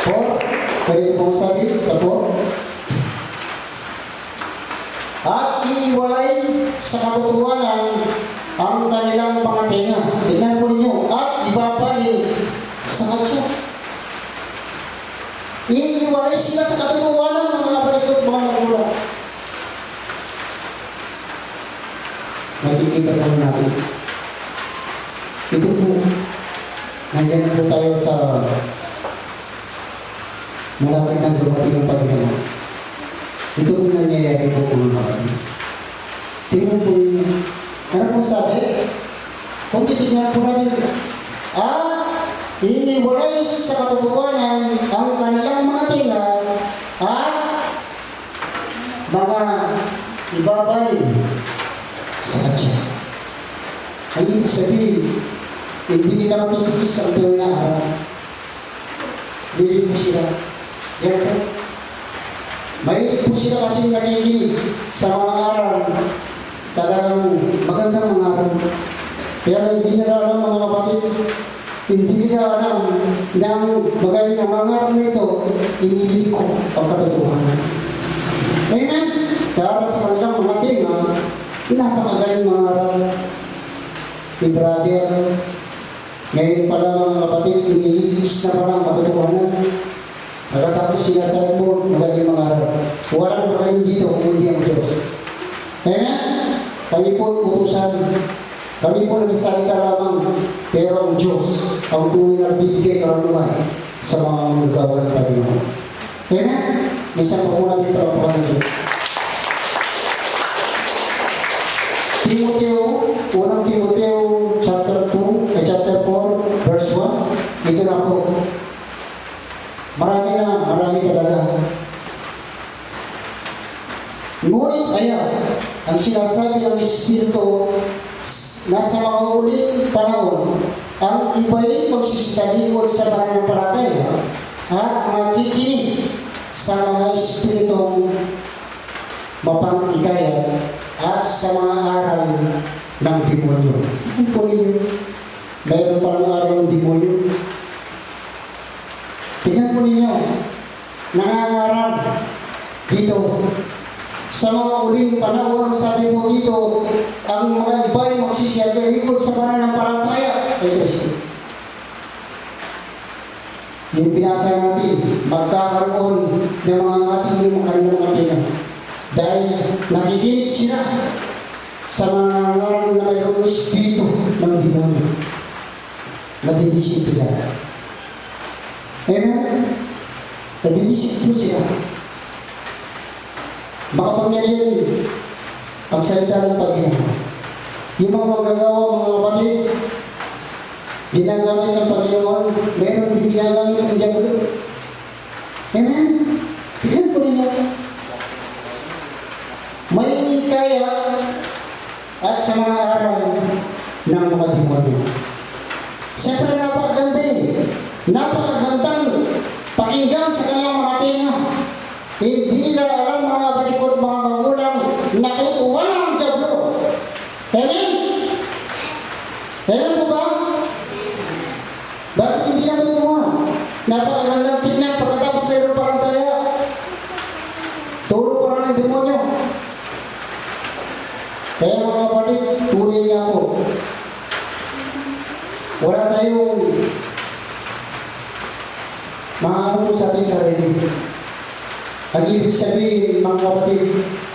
4, kaya po sabi sa 4. At iiwalay sa katotohanan ang kanilang pangatinga. Tingnan po ninyo. At ibabaling sa katsa. Iiwalay sila sa katotohanan ng mga balikot, mga magulang. Nakikita po natin. Ito po, nandiyan na po tayo sa malapit ng dumating ng Panginoon. Ito po nangyayari po mga kapatid. Tingnan po ninyo. Ano po sabi? Kung titignan po natin, iiwalay sa katotohanan ang kanilang mga tinga at mga ibabay sa katsa. Ay ibig sabihin, hindi nila matitiis ang tuwing na araw. Hindi po sila. Yan po. Mahilig po sila kasi nakikinig sa mga aral. Talagang magandang mga aral. Kaya hindi nila alam mga kapatid. Hindi nila alam na ang magaling na mga aral nito, inilig ko ang katotohanan. Amen? Kaya sa kanilang mga tinga, napakagaling mga aral. Ni brother, ngayon pala mga kapatid, iniligis na pala ang katotohanan. Pagkatapos sinasabi mo, magaling mga aral. Walang magaling dito kung hindi ang Diyos. Amen? Kami po utusan. Kami po nagsasalita lamang, pero ang Diyos, ang tunay na bibigay karunungan sa mga magagawa ng Panginoon. Amen? Minsan po muna natin parapakan ng Diyos. Unang Timoteo chapter 4, verse 1. Ito na po. Marami talaga. Ngunit ang sinasabi ng Espiritu, nasa mga uling panahon, ang iba'y magsisitalikod sa pananampalataya at makikinig sa mga Espiritong mapangikaya at sa mga aral ng demonyo. Tingnan po ninyo, mayroon palang aral ng demonyo. Tingnan po ninyo, nangangaral dito. Sa mga uling panahon, sabi po dito, ang mga iba'y magsisiyagalikod sa pananampalataya kay Kristo. Yung binasa natin, magkakaroon ng mga ating kanilang matina. Dahil nakikinig sila sa mga ngaral na mayroong espiritu ng demonyo. Nadinisip sila. Amen? Nadinisip po sila. Makapangyarihan ang salita ng Panginoon. Yung mga magagawa, mga kapatid, ginagamit ng Panginoon, meron din ginagamit ng Diablo. Amen? Tignan po ninyo. May kaya at sa mga aral ng mga demonyo. Siyempre napakaganda eh. Napakagandang pakinggan sa kanilang mga tenga. Hindi nila alam mga balikot, mga magulang, natutuwa ang Diablo. Amen? Amen po ba? Bakit hindi natutuwa? Napakagandang tignan pagkatapos mayroon parang taya. Turo pa rin ng demonyo. Kaya mga kapatid, tunay nga po. Wala tayong maaano sa ating sarili. Ang ibig sabihin, mga kapatid,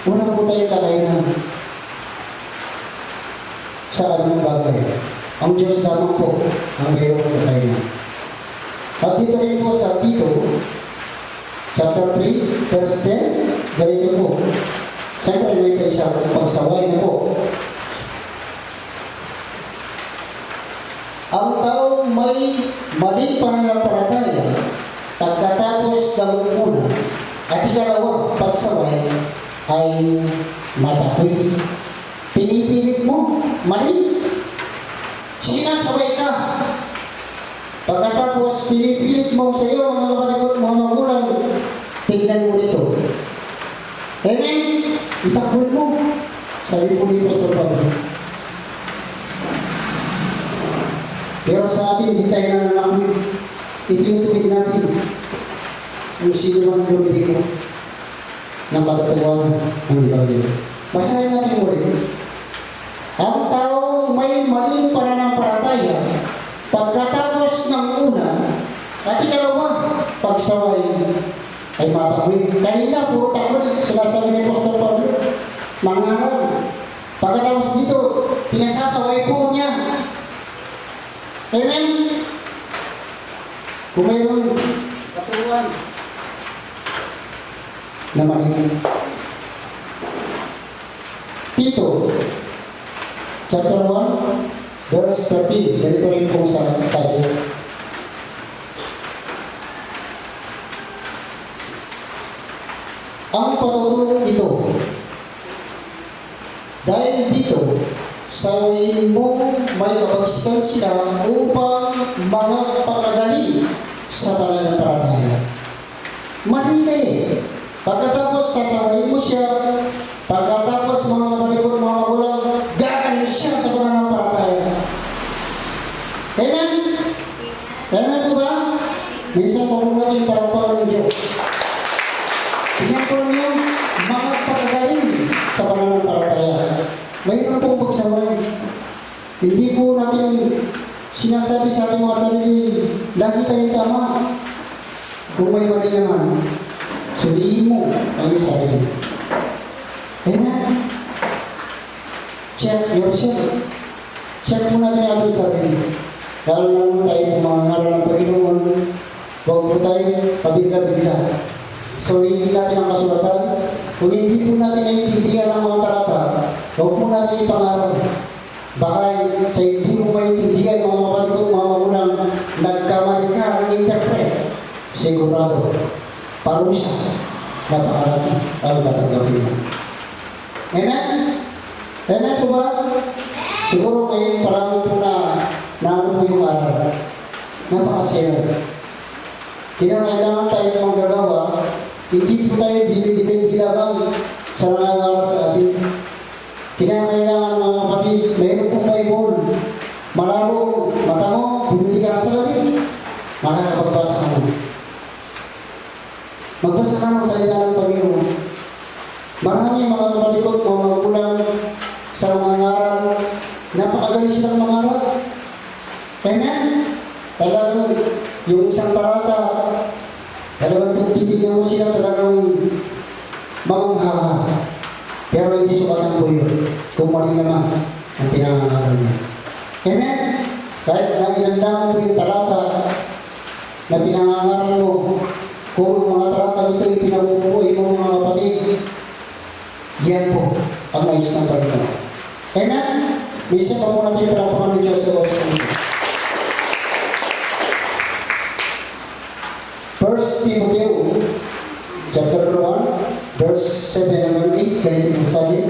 wala po tayong kakayanan sa anong bagay. Ang Diyos lamang po ang mayroong kakayanan. At dito rin po sa Tito, chapter 3, verse 10, ganito po. Siyempre may pagsaway na po. Ang taong may maling pananampalataya pagkatapos ng una at ikalawa pagsaway ay matakwil. Pinipilit mo, mali. Sinasaway ka. Pagkatapos pinipilit mo sa iyo mga kapatid, mga magulang, tignan mo nito. Amen? Itakwil mo. Sabi po ni Pastor Pablo. Pero sa atin, hindi tayo nananakwil. Itinutuwid natin kung sino mang lumiti ko ng pagkatuwa ng bagay. Basahin natin muli. Ang taong may maling pananampalataya pagkatapos ng una at ikalawa pagsaway ay matakwil. Kanina po takwil, sinasabi ni Pastor Pablo, mangaral. Pagkatapos dito, pinasasaway po niya. Amen? Kung mayroon katuruan na maling. Tito, chapter 1, verse 13, ganito rin po sabi. Ang patutulong ito, dahil dito, sawihin mo may kabagsikan sila upang mga pagkagaling sa pananampalataya. Mali na eh. Pagkatapos sasawahin mo siya, pagkatapos mga malikot, mga magulang, gagaling siya sa pananampalataya. Amen? Amen po ba? Minsan po muna natin parang ng Diyos. Tingnan po niyo, mga pagkagaling sa pananampalataya. Mayroon pong pagsaway. Hindi po natin sinasabi sa ating mga sarili, lagi tayong tama. Kung may mali naman, sulihin mo ang iyong sarili. Amen? Check yourself. Check mo natin ang ating sarili. Lalo lang tayo kung mga ngaral ng Panginoon, huwag po tayo pabigla-bigla. Sulihin natin ang kasulatan. Kung hindi po natin naiintindihan ang mga talata, huwag po natin ipangaral. Baka sa hindi mo maintindihan mga kapatid, mga magulang, nagkamali ka ang interpret. Sigurado, parusa, napakalaki ang tatanggapin mo. Amen? Amen po ba? Siguro kayo parang po na po yung aral. Napakasaya. Kinakailangan tayo manggagawa, hindi po tayo dinidepende lamang sa nangangaral sa atin. Kinakailangan mga kapatid, mayroon pong Bible. Malabo, mata mo, bumili ka sa lalim, makakapagbasa ka mo. Magbasa ka ng salita ng Panginoon. Marami mga kapalikot, mga magulang sa mga ngaral, napakagaling silang mangaral. Amen? Talagang yung isang talata, talagang kung titignan mo sila, talagang mamanghaha. Pero hindi sukatan po yun, kung mali naman ang pinangangaral niya. Amen? Kahit na inanda mo yung talata na pinangangaral mo, kung ang mga talata nito ay pinabubuhay mo mga kapatid, yan po ang nais ng Panginoon. Amen? Minsan pa po natin pinapakan ng Diyos sa Diyos. 1 Timoteo, chapter 1, verse 7 and 8, ganito po sabi,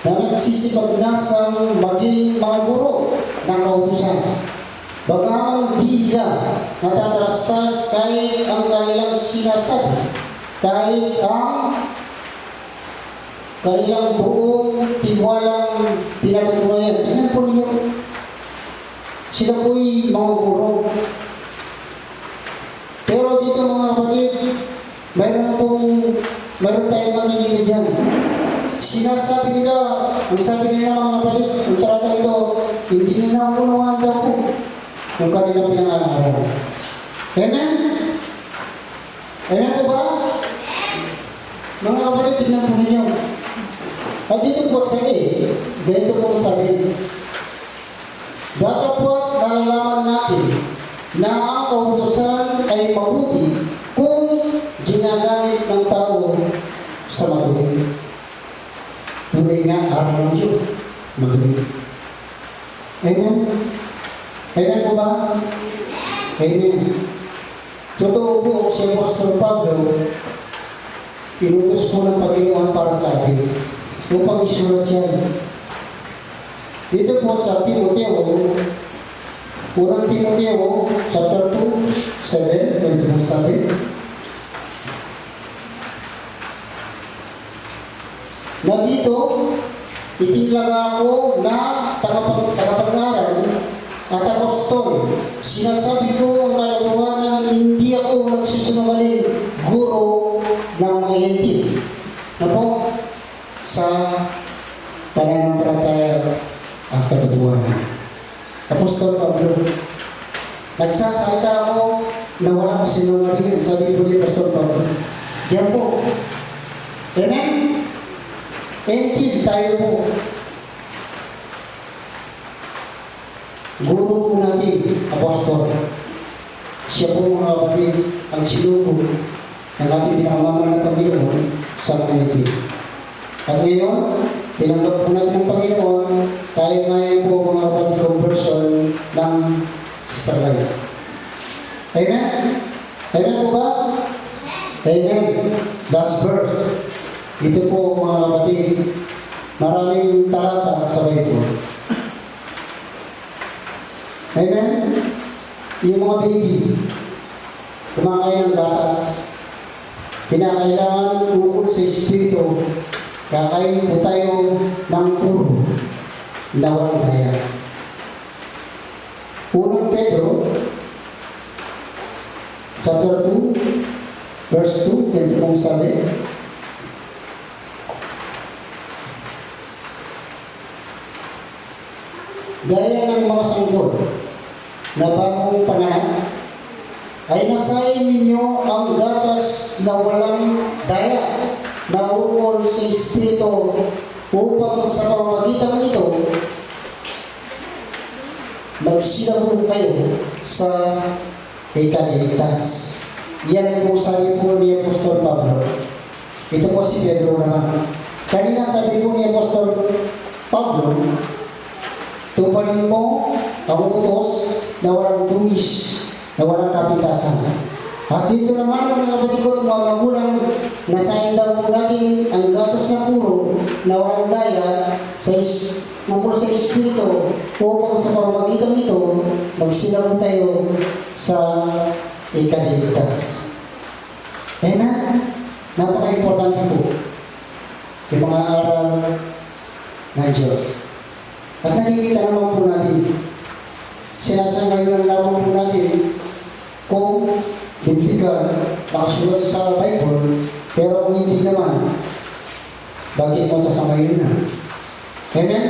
na nagsisipagnasang maging mga guro ng kautusan. Bagaman di nila natatarastas kahit ang kanilang sinasabi, kahit ang kanilang buong tiwalang pinatutunayan. Tingnan po ninyo, sila po'y mga guro. Pero dito mga kapatid, mayroon tayong manginginig dyan. Sinasabi nila, ang sabi nila mga kapatid, ang charata ito, hindi nila unawaan daw po kung kanilang pinangangaral. Amen? Amen po ba? Mga kapatid, tingnan po ninyo. At dito po sa ganito po sabi, datapwat nalalaman natin na ang kautusan ay mabuti kung ginagamit ng tao sa matuloy. Tunay nga, araw ng Diyos, matuloy. Amen? Amen po ba? Amen. Totoo po si Apostol Pablo, inutos po ng Panginoon para sa atin upang isulat yan. Dito po sa Timoteo, unang Timoteo, chapter 2, 7, ganito po sabi, na dito, itilaga ako na tagapag-aral at apostol. Sinasabi ko ang kalokohan, hindi ako nagsusunungaling guro ng mga hentil. Na po, sa pananampalataya at katotohanan. Apostol Pablo, nagsasalita ako na walang kasinungalingan, sabi po ni Apostol Pablo. Yan po. Amen? Hentil tayo po. Guro po natin, Apostol. Siya po mga kapatid, ang sinugo ng ating pinamamahan ng Panginoon sa mga hentil. At ngayon, tinanggap po natin ng Panginoon, kahit ngayon po mga kapatid conversion ng Israel. Amen? Amen po ba? Amen. Last verse. Ito po mga kapatid, maraming talata sa Bible. Amen? Yung mga baby, kumakain ng gatas, kinakailangan ukol sa Espiritu, kakain po tayo ng puro na walang daya. Unang Pedro, chapter 2, verse 2, ganito pong sabi, gaya ng mga sanggol na bagong panganak, ay nasayin ninyo ang gatas na walang daya na ukol sa Espiritu upang sa pamamagitan nito magsilahon kayo sa ikaliligtas. Yan po sabi po ni Apostol Pablo. Ito po si Pedro naman. Kanina sabi po ni Apostol Pablo, tuparin mo ang utos na walang tumis, na walang kapintasan. At dito naman mga kapatid ko, mga magulang, nasahin daw po natin ang gatas na puro na walang daya mukul sa Espiritu upang sa pamamagitan nito magsilang tayo sa ikaliligtas. Amen? Napaka-importante po yung mga aral ng Diyos. At nakikita naman po natin, sinasangayon lamang po natin kung biblical, nakasulat sa Bible, pero kung hindi naman, bakit mo sasangayon na? Amen?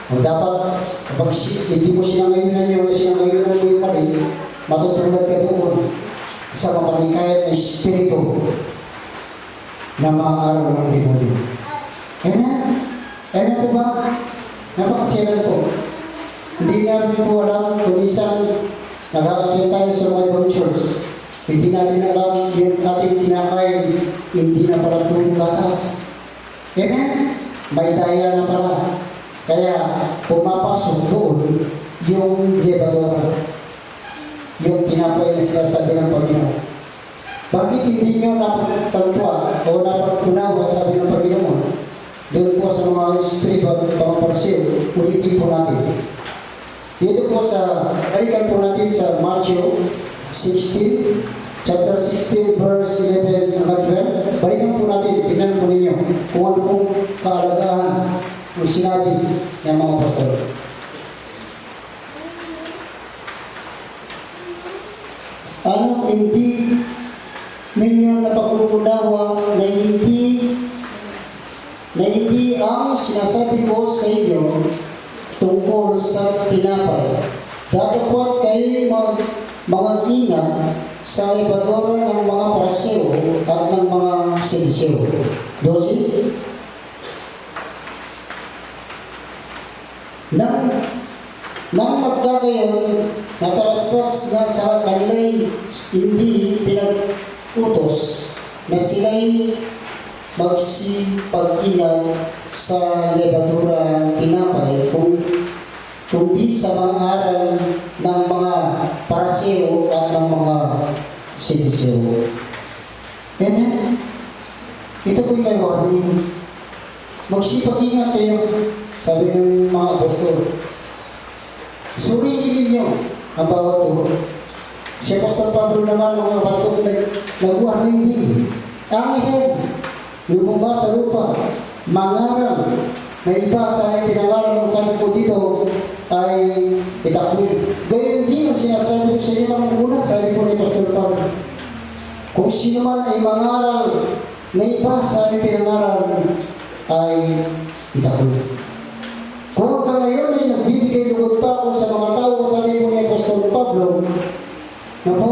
O dapat, kapag hindi mo sinangayunan nyo, sinangayunan mo yung mali, matutulad ka doon sa mapanikayat na Espiritu na mga araw ng demonyo. Amen? Amen po ba? Napakasiyalan po. Hindi namin po alam kung isang nakakapit tayo sa mga ibang church. Hindi natin alam yung ating kinakain, hindi na pala puro gatas. Amen? May daya na pala. Kaya pumapasok doon yung lebadora. Yung tinapay na sinasabi ng Panginoon. Bakit hindi nyo napagtagpuan o napagpunawa, sabi ng Panginoon, doon po sa mga scribe at mga parsiyo, ulitin po natin. Dito po sa, balikan po natin sa Matthew 16, chapter 16, verse 11 hanggang 12. Balikan po natin, tingnan po ninyo kung ano pong kaalagaan ng sinabi ng mga pastor. Ano hindi ninyo napag-uunawa na hindi ang sinasabi ko sa inyo tungkol sa tinapay. Datapot kayo mga ingat sa ibadora ng mga paraseo at ng mga sediseo. 12. Nang magkakayon, natarastas na sa kanila'y hindi pinag-utos na sila'y magsipag-ingat sa lebadura tinapay kundi sa mga aral ng mga paraseo at ng mga sediseo. Amen? Ito po yung may warning. Magsipag-ingat kayo, sabi ng mga apostol. Suriin ninyo ang bawat turo. Si Pastor Pablo naman, mga kapatid, nag-warning din. Ang head, yung mumba sa lupa, mangaral, na iba sa pinangaral ng sabi ko dito ay itakwil. Gayun din ang sinasabi ko sa inyo ng una, sabi po ni Pastor Pablo. Kung sino man ay mangaral na iba sa pinangaral ay itakwil. Kung hanggang ngayon ay nagbibigay lugod pa ako sa mga tao, sabi po ni Apostol Pablo, na po,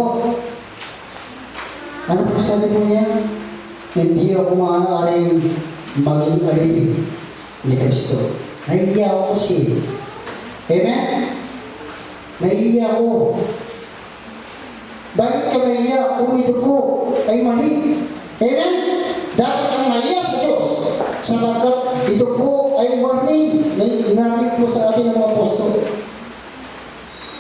ano po sabi po niya? Hindi ako maaaring maging alipin ni Kristo. Nahihiya ako kasi. Amen? Nahihiya ako. Bakit ka nahihiya kung ito po ay mali? Amen? Dapat ang mahiya sa Diyos. Sapagkat ito po ay warning na inarinig po sa atin ng mga apostol.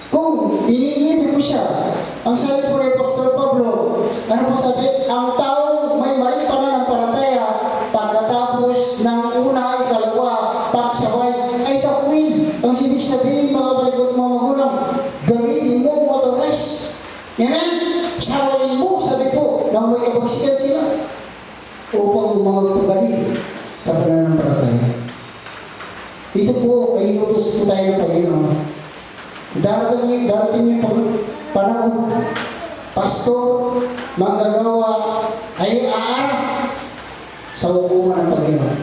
Kung iniibig mo siya, ang sabi po ni Apostol Pablo, ano po sabi? Ang tao may mali pananampalataya pagkatapos ng una, ikalawa, pagsaway ay takwin. Ang ibig sabihin mga balikot mga magulang, gamitin mo motorize. Amen? Sawayin mo, sabi po, nang may kabagsikan sila upang magpagaling sa pananampalataya. Ito po ay inutos po tayo ng Panginoon. Darating yung panahon, pastor, manggagawa, ay aarap sa hukuman ng Panginoon.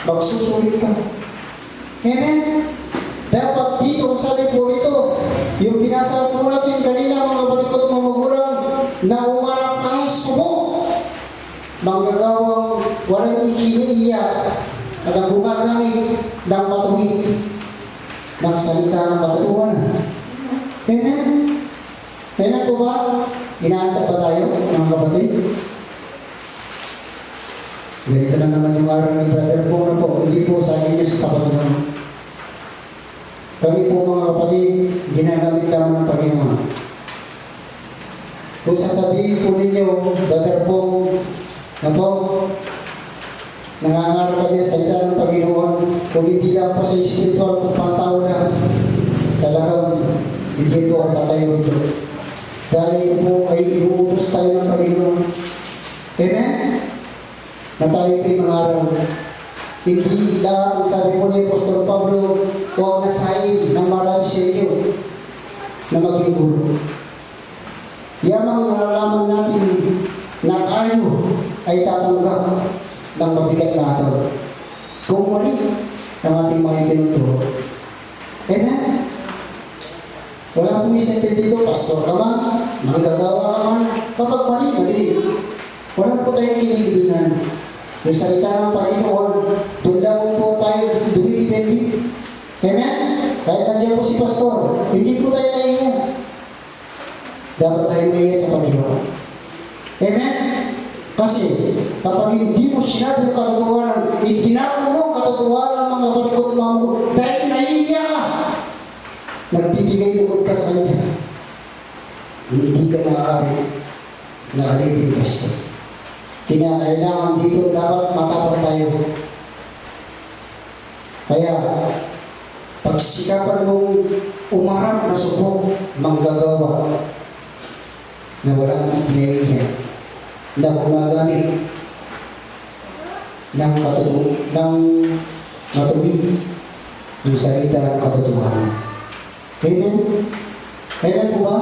Magsusulit ka. Amen? Dapat dito, sabi po ito, yung binasa po natin kanina mga balikot mga magulang, na umarap kang subo. Manggagawang walang ikiniiyak at ang gumagamit ng matuwid ng salita ng katotohanan. Amen? Amen po ba? Inaanta ba tayo, mga kapatid? Ganito na naman yung araw ni Brother po na po. Hindi po sa inyo sa sapat naman. Kami po mga kapatid, ginagamit lamang ng Panginoon. Kung sasabihin po ninyo, Brother Pong, na po, nangangarap kami sa salita ng Panginoon, kung hindi lang po sa spiritual kung pang-tao na, talagang hindi po ang tatayo ito. Dahil po ay inuutos tayo ng Panginoon. Amen? Na tayo po'y mangaral. Hindi lang, sabi po ni Apostol Pablo, huwag nasahin ng marami sa inyo na maging guro. Yamang nalalaman natin na tayo ay tatanggap ng mabigat na ito. Kung mali ang ating mga tinuturo. Amen? Wala pong isente dito, pastor ka man, manggagawa ka man, kapag mali, mali. Wala po tayong kinikilingan. Yung salita ng Panginoon, doon lang po tayo dumidipende. Amen? Kahit nandiyan po si pastor, hindi po tayo naiiyak. Dapat tayo naiiyak sa Panginoon. Amen? Kasi kapag hindi mo sinabi yung katotohanan, itinako mo ang katotohanan ng mga batikot mo, dahil naiiyak ka, nagbibigay lugod ka sa Kanya. Hindi ka maaari na alipin Kristo. Kinakailangan dito dapat matapang tayo. Kaya, pagsikapan mong umarap na subok, manggagawa na walang pinaiiyak, na gumagamit ng matuwid ng salita ng katotohanan. Amen? Amen po ba?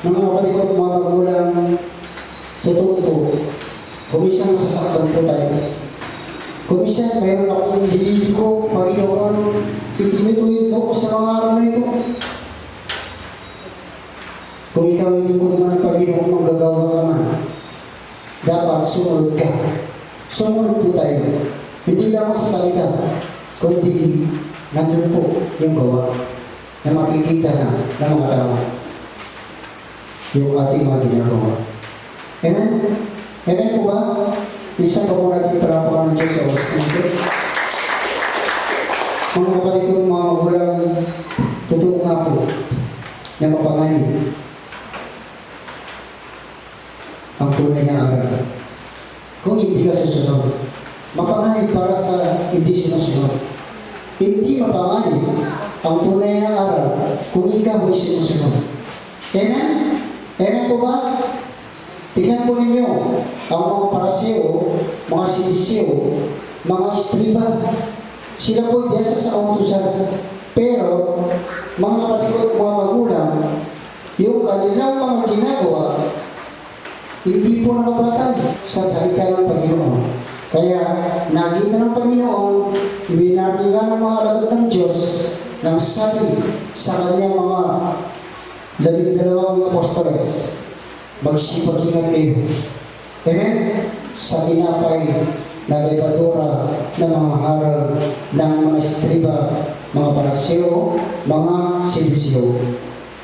Mga kapatid ko, mga magulang, totoo po, kumisan masasaktan po tayo. Kumisan, mayroon akong hinili ko, Panginoon, itinituin mo ko sa mga araw na ito. Kung ikaw ay lingkod man ng Panginoon, manggagawa ka man, dapat sumunod ka. Sumunod po tayo. Hindi lang sa salita, kundi nandun po yung gawa na makikita na ng mga tao yung ating mga ginagawa. Amen? Amen po ba? Minsan pa po natin palapakan ng Diyos sa oras nito. Mga kapatid ko, mga magulang, totoo nga po na mapanganin ang tunay na aral. Kung hindi ka susunod, mapanganin para sa hindi sinusunod. Hindi mapanganin ang tunay na aral kung ikaw ay sinusunod. Amen? Amen po ba? Tingnan po ninyo ang mga paraseo, mga siniseo, mga istriba. Sila po desa sa utusan. Pero, mga kapatid ko, mga magulang, yung kanilang mga ginagawa, hindi po nakabatay sa salita ng Panginoon. Kaya, nakita ng Panginoon, binarnigan ng mga alagad ng Diyos nang sabi sa kanyang mga 12 apostoles, magsipag-ingat kayo. Amen? Sa tinapay na lebadura ng mga haral ng mga estriba, mga paraseo, mga sidisyo.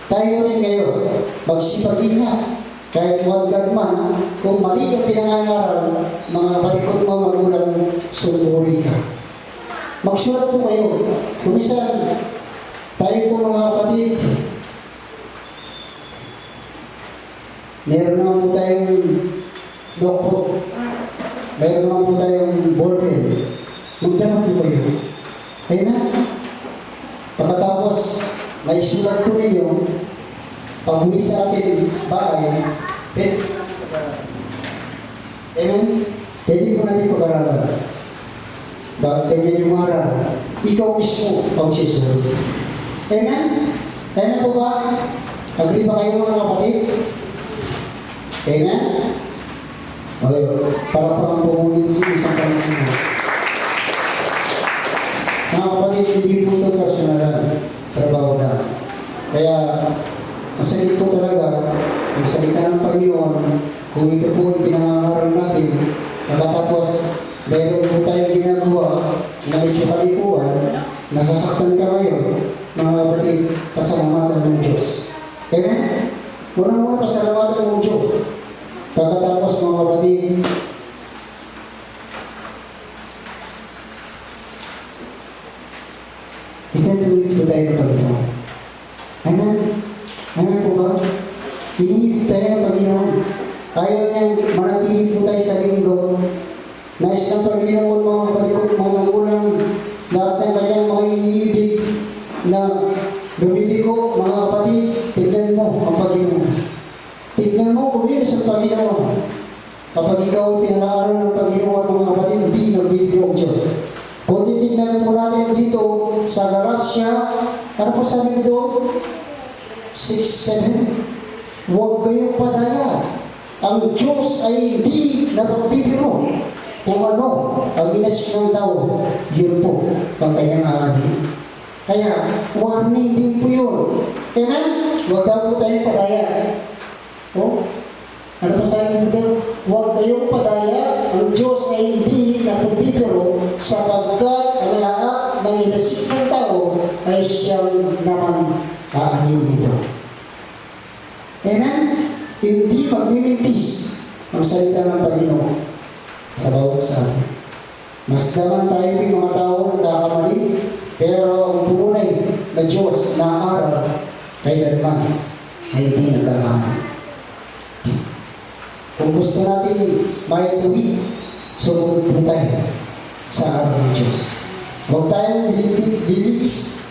Tayo rin ngayon, magsipag-ingat. Kahit huwag man, kung mali ang pinangangaral, mga balikot mga magulang, sumuri ka. Magsulat po kayo. Kumisan, tayo po mga kapatid, meron naman po tayong notebook. Meron naman po tayong ballpen. Magdala po kayo. Kaya na. Pagkatapos, may sulat po ninyo, pag uwi sa ating bahay, amen? Pwede po natin pag-aralan. Bakit ganyan yung aral? Ikaw mismo pag sisunod. Amen? Amen po ba? Agree ba kayo mga kapatid? Amen? Okay, para parang pumunin sa isang panginoon. Mga kapatid, hindi po ito personalan. Trabaho na. Kaya, masakit po talaga ang salita ng Panginoon kung ito po ang pinangangaral natin. Nakatapos, meron po tayong ginagawa na medyo kalikuan, nasasaktan ka ngayon, mga kapatid, pasalamatan ng Diyos. Amen? Unang-una pasalamatan ng Diyos. Pagkatapos mga kapatid, itatuloy po tayo ng Panginoon. Amen? Amen po ba? Hinihintay ang Nais ng Panginoon, mga kapatid, mga magulang, lahat ng kanyang mga iniibig na lumiligo, mga kapatid, tignan mo ang Panginoon. Tignan mo, kumilos ang Panginoon. Kapag ikaw ay pinalaaran ng Panginoon, mga kapatid, hindi nagbibiro ang Diyos. Kung titignan po natin dito sa Galatia, ano po sabi ko doon? 6:7. Huwag kayong padaya. Ang Diyos ay hindi nagbibiro. Kung ano ang inas ng tao, yun po ang kanyang aanin. Kaya, warning din po yun. Amen? Huwag daw po tayong padaya. O? Ano pa sabi mo doon? Huwag kayong padaya, ang Diyos ay hindi nagbibiro sapagkat ang lahat ng inasip ng tao ay siyang naman aanin nito. Amen? Hindi magmimintis ang salita ng Panginoon sa bawat sa atin. Mas naman tayo yung mga tao nagkakamali, pero ang tunay na Diyos na aral kailanman ay hindi nagkakamali. Kung gusto natin maituwi, sumunod po tayo sa aral ng Diyos. Huwag tayong lilis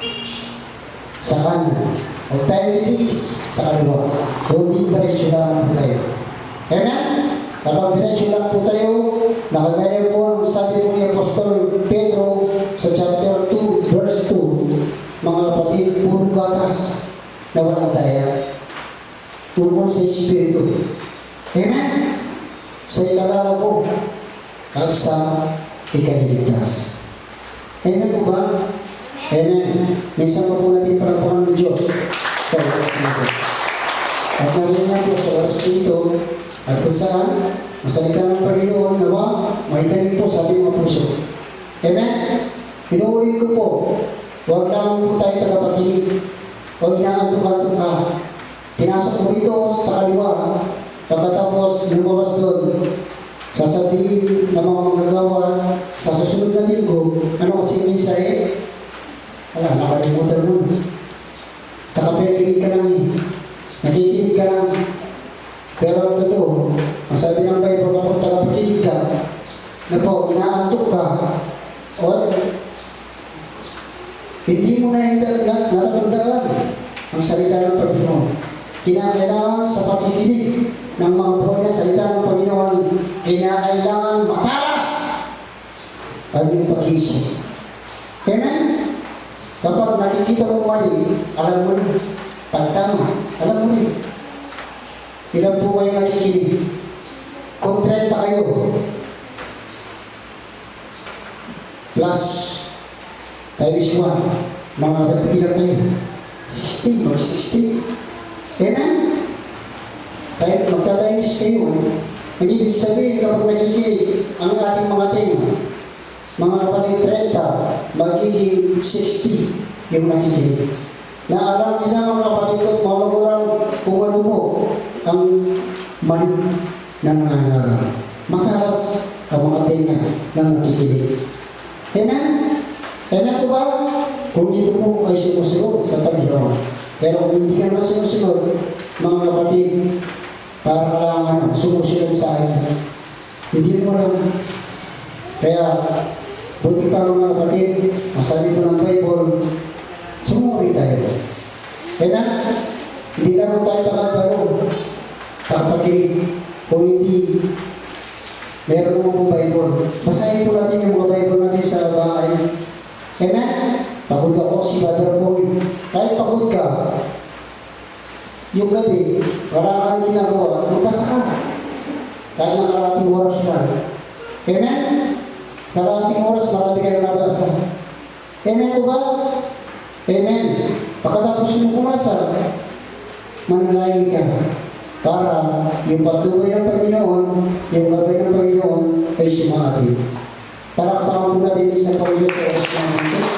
sa kanan. Huwag tayong lilis sa kaliwa. Kundi diretso lang po tayo. Amen? Kapag diretso lang po tayo, nakagaya po ang sabi po ni Apostol Pedro sa chapter 2, verse 2, mga kapatid, puro gatas na walang daya. Tungkol sa Espiritu. Amen? Sa ilalala ko at sa ikaliligtas. Amen po ba? Amen. Minsan pa po natin parapakan ng Diyos sa oras dito. At narinig niya po sa oras dito at kung saan masalita ng Panginoon nawa maitanim po sa ating mga puso. Amen? Pinuulit ko po, huwag naman po tayo tagapakinig. Huwag inaantok-antok ka. Pinasok mo dito sa kaliwa. Pagkatapos lumabas doon, sasabihin ng mga magagawa sa susunod na linggo, ano kasi minsan wala, nakalimutan mo. Nakapikinig ka lang, nakikinig ka lang. Pero ang totoo, ang sabi ng Bible, kapag nakapikinig ka, na po, inaantok ka, o hindi mo na natatandaan ang salita ng Panginoon. Kinakailangan sa pakikinig ng mga buhay na salita ng Panginoon, kinakailangan matalas ang iyong pag-iisip. Amen? Kapag nakikita mo mali, alam mo rin. Pagtama, alam mo rin. Ilang po kayo nakikinig? Kung 30 kayo, plus times 1, mga ilang kayo? 16 or 16. Amen? Kahit magtatimes kayo, nag-ibig sabihin kapag nakikinig ang ating mga tema, mga kapatid 30, magiging 60 yung nakikinig. Naalam nila mga kapatid ko, mga magulang, kung ano po ang mali na nangangaral. Matalas ang mga tenga ng nakikinig. Amen? Amen po ba? Kung dito po ay sumusunod sa Panginoon. Pero kung hindi ka naman sumusunod, mga kapatid, para kailangan sumusunod sa akin. Hindi mo lang. Kaya, buti pa mga kapatid, ang sabi ko ng Bible, sumuri tayo. Kaya hindi lang tayo takabaro. Papakinig. Kung hindi, meron mo po Bible. Basahin po natin yung mga Bible natin sa bahay. Amen? Pagod ako si Brother Boy. Kahit pagod ka, yung gabi, wala kang ginagawa, magbasa ka. Kahit na kalating oras lang. Amen? Kalating oras, marami kayo nabasa. Amen po ba? Amen. Pagkatapos mo kumasa, manalangin ka para yung pagdubay ng Panginoon, yung gabay ng Panginoon ay sumati. Para kapag po natin sa Panginoon sa oras namin.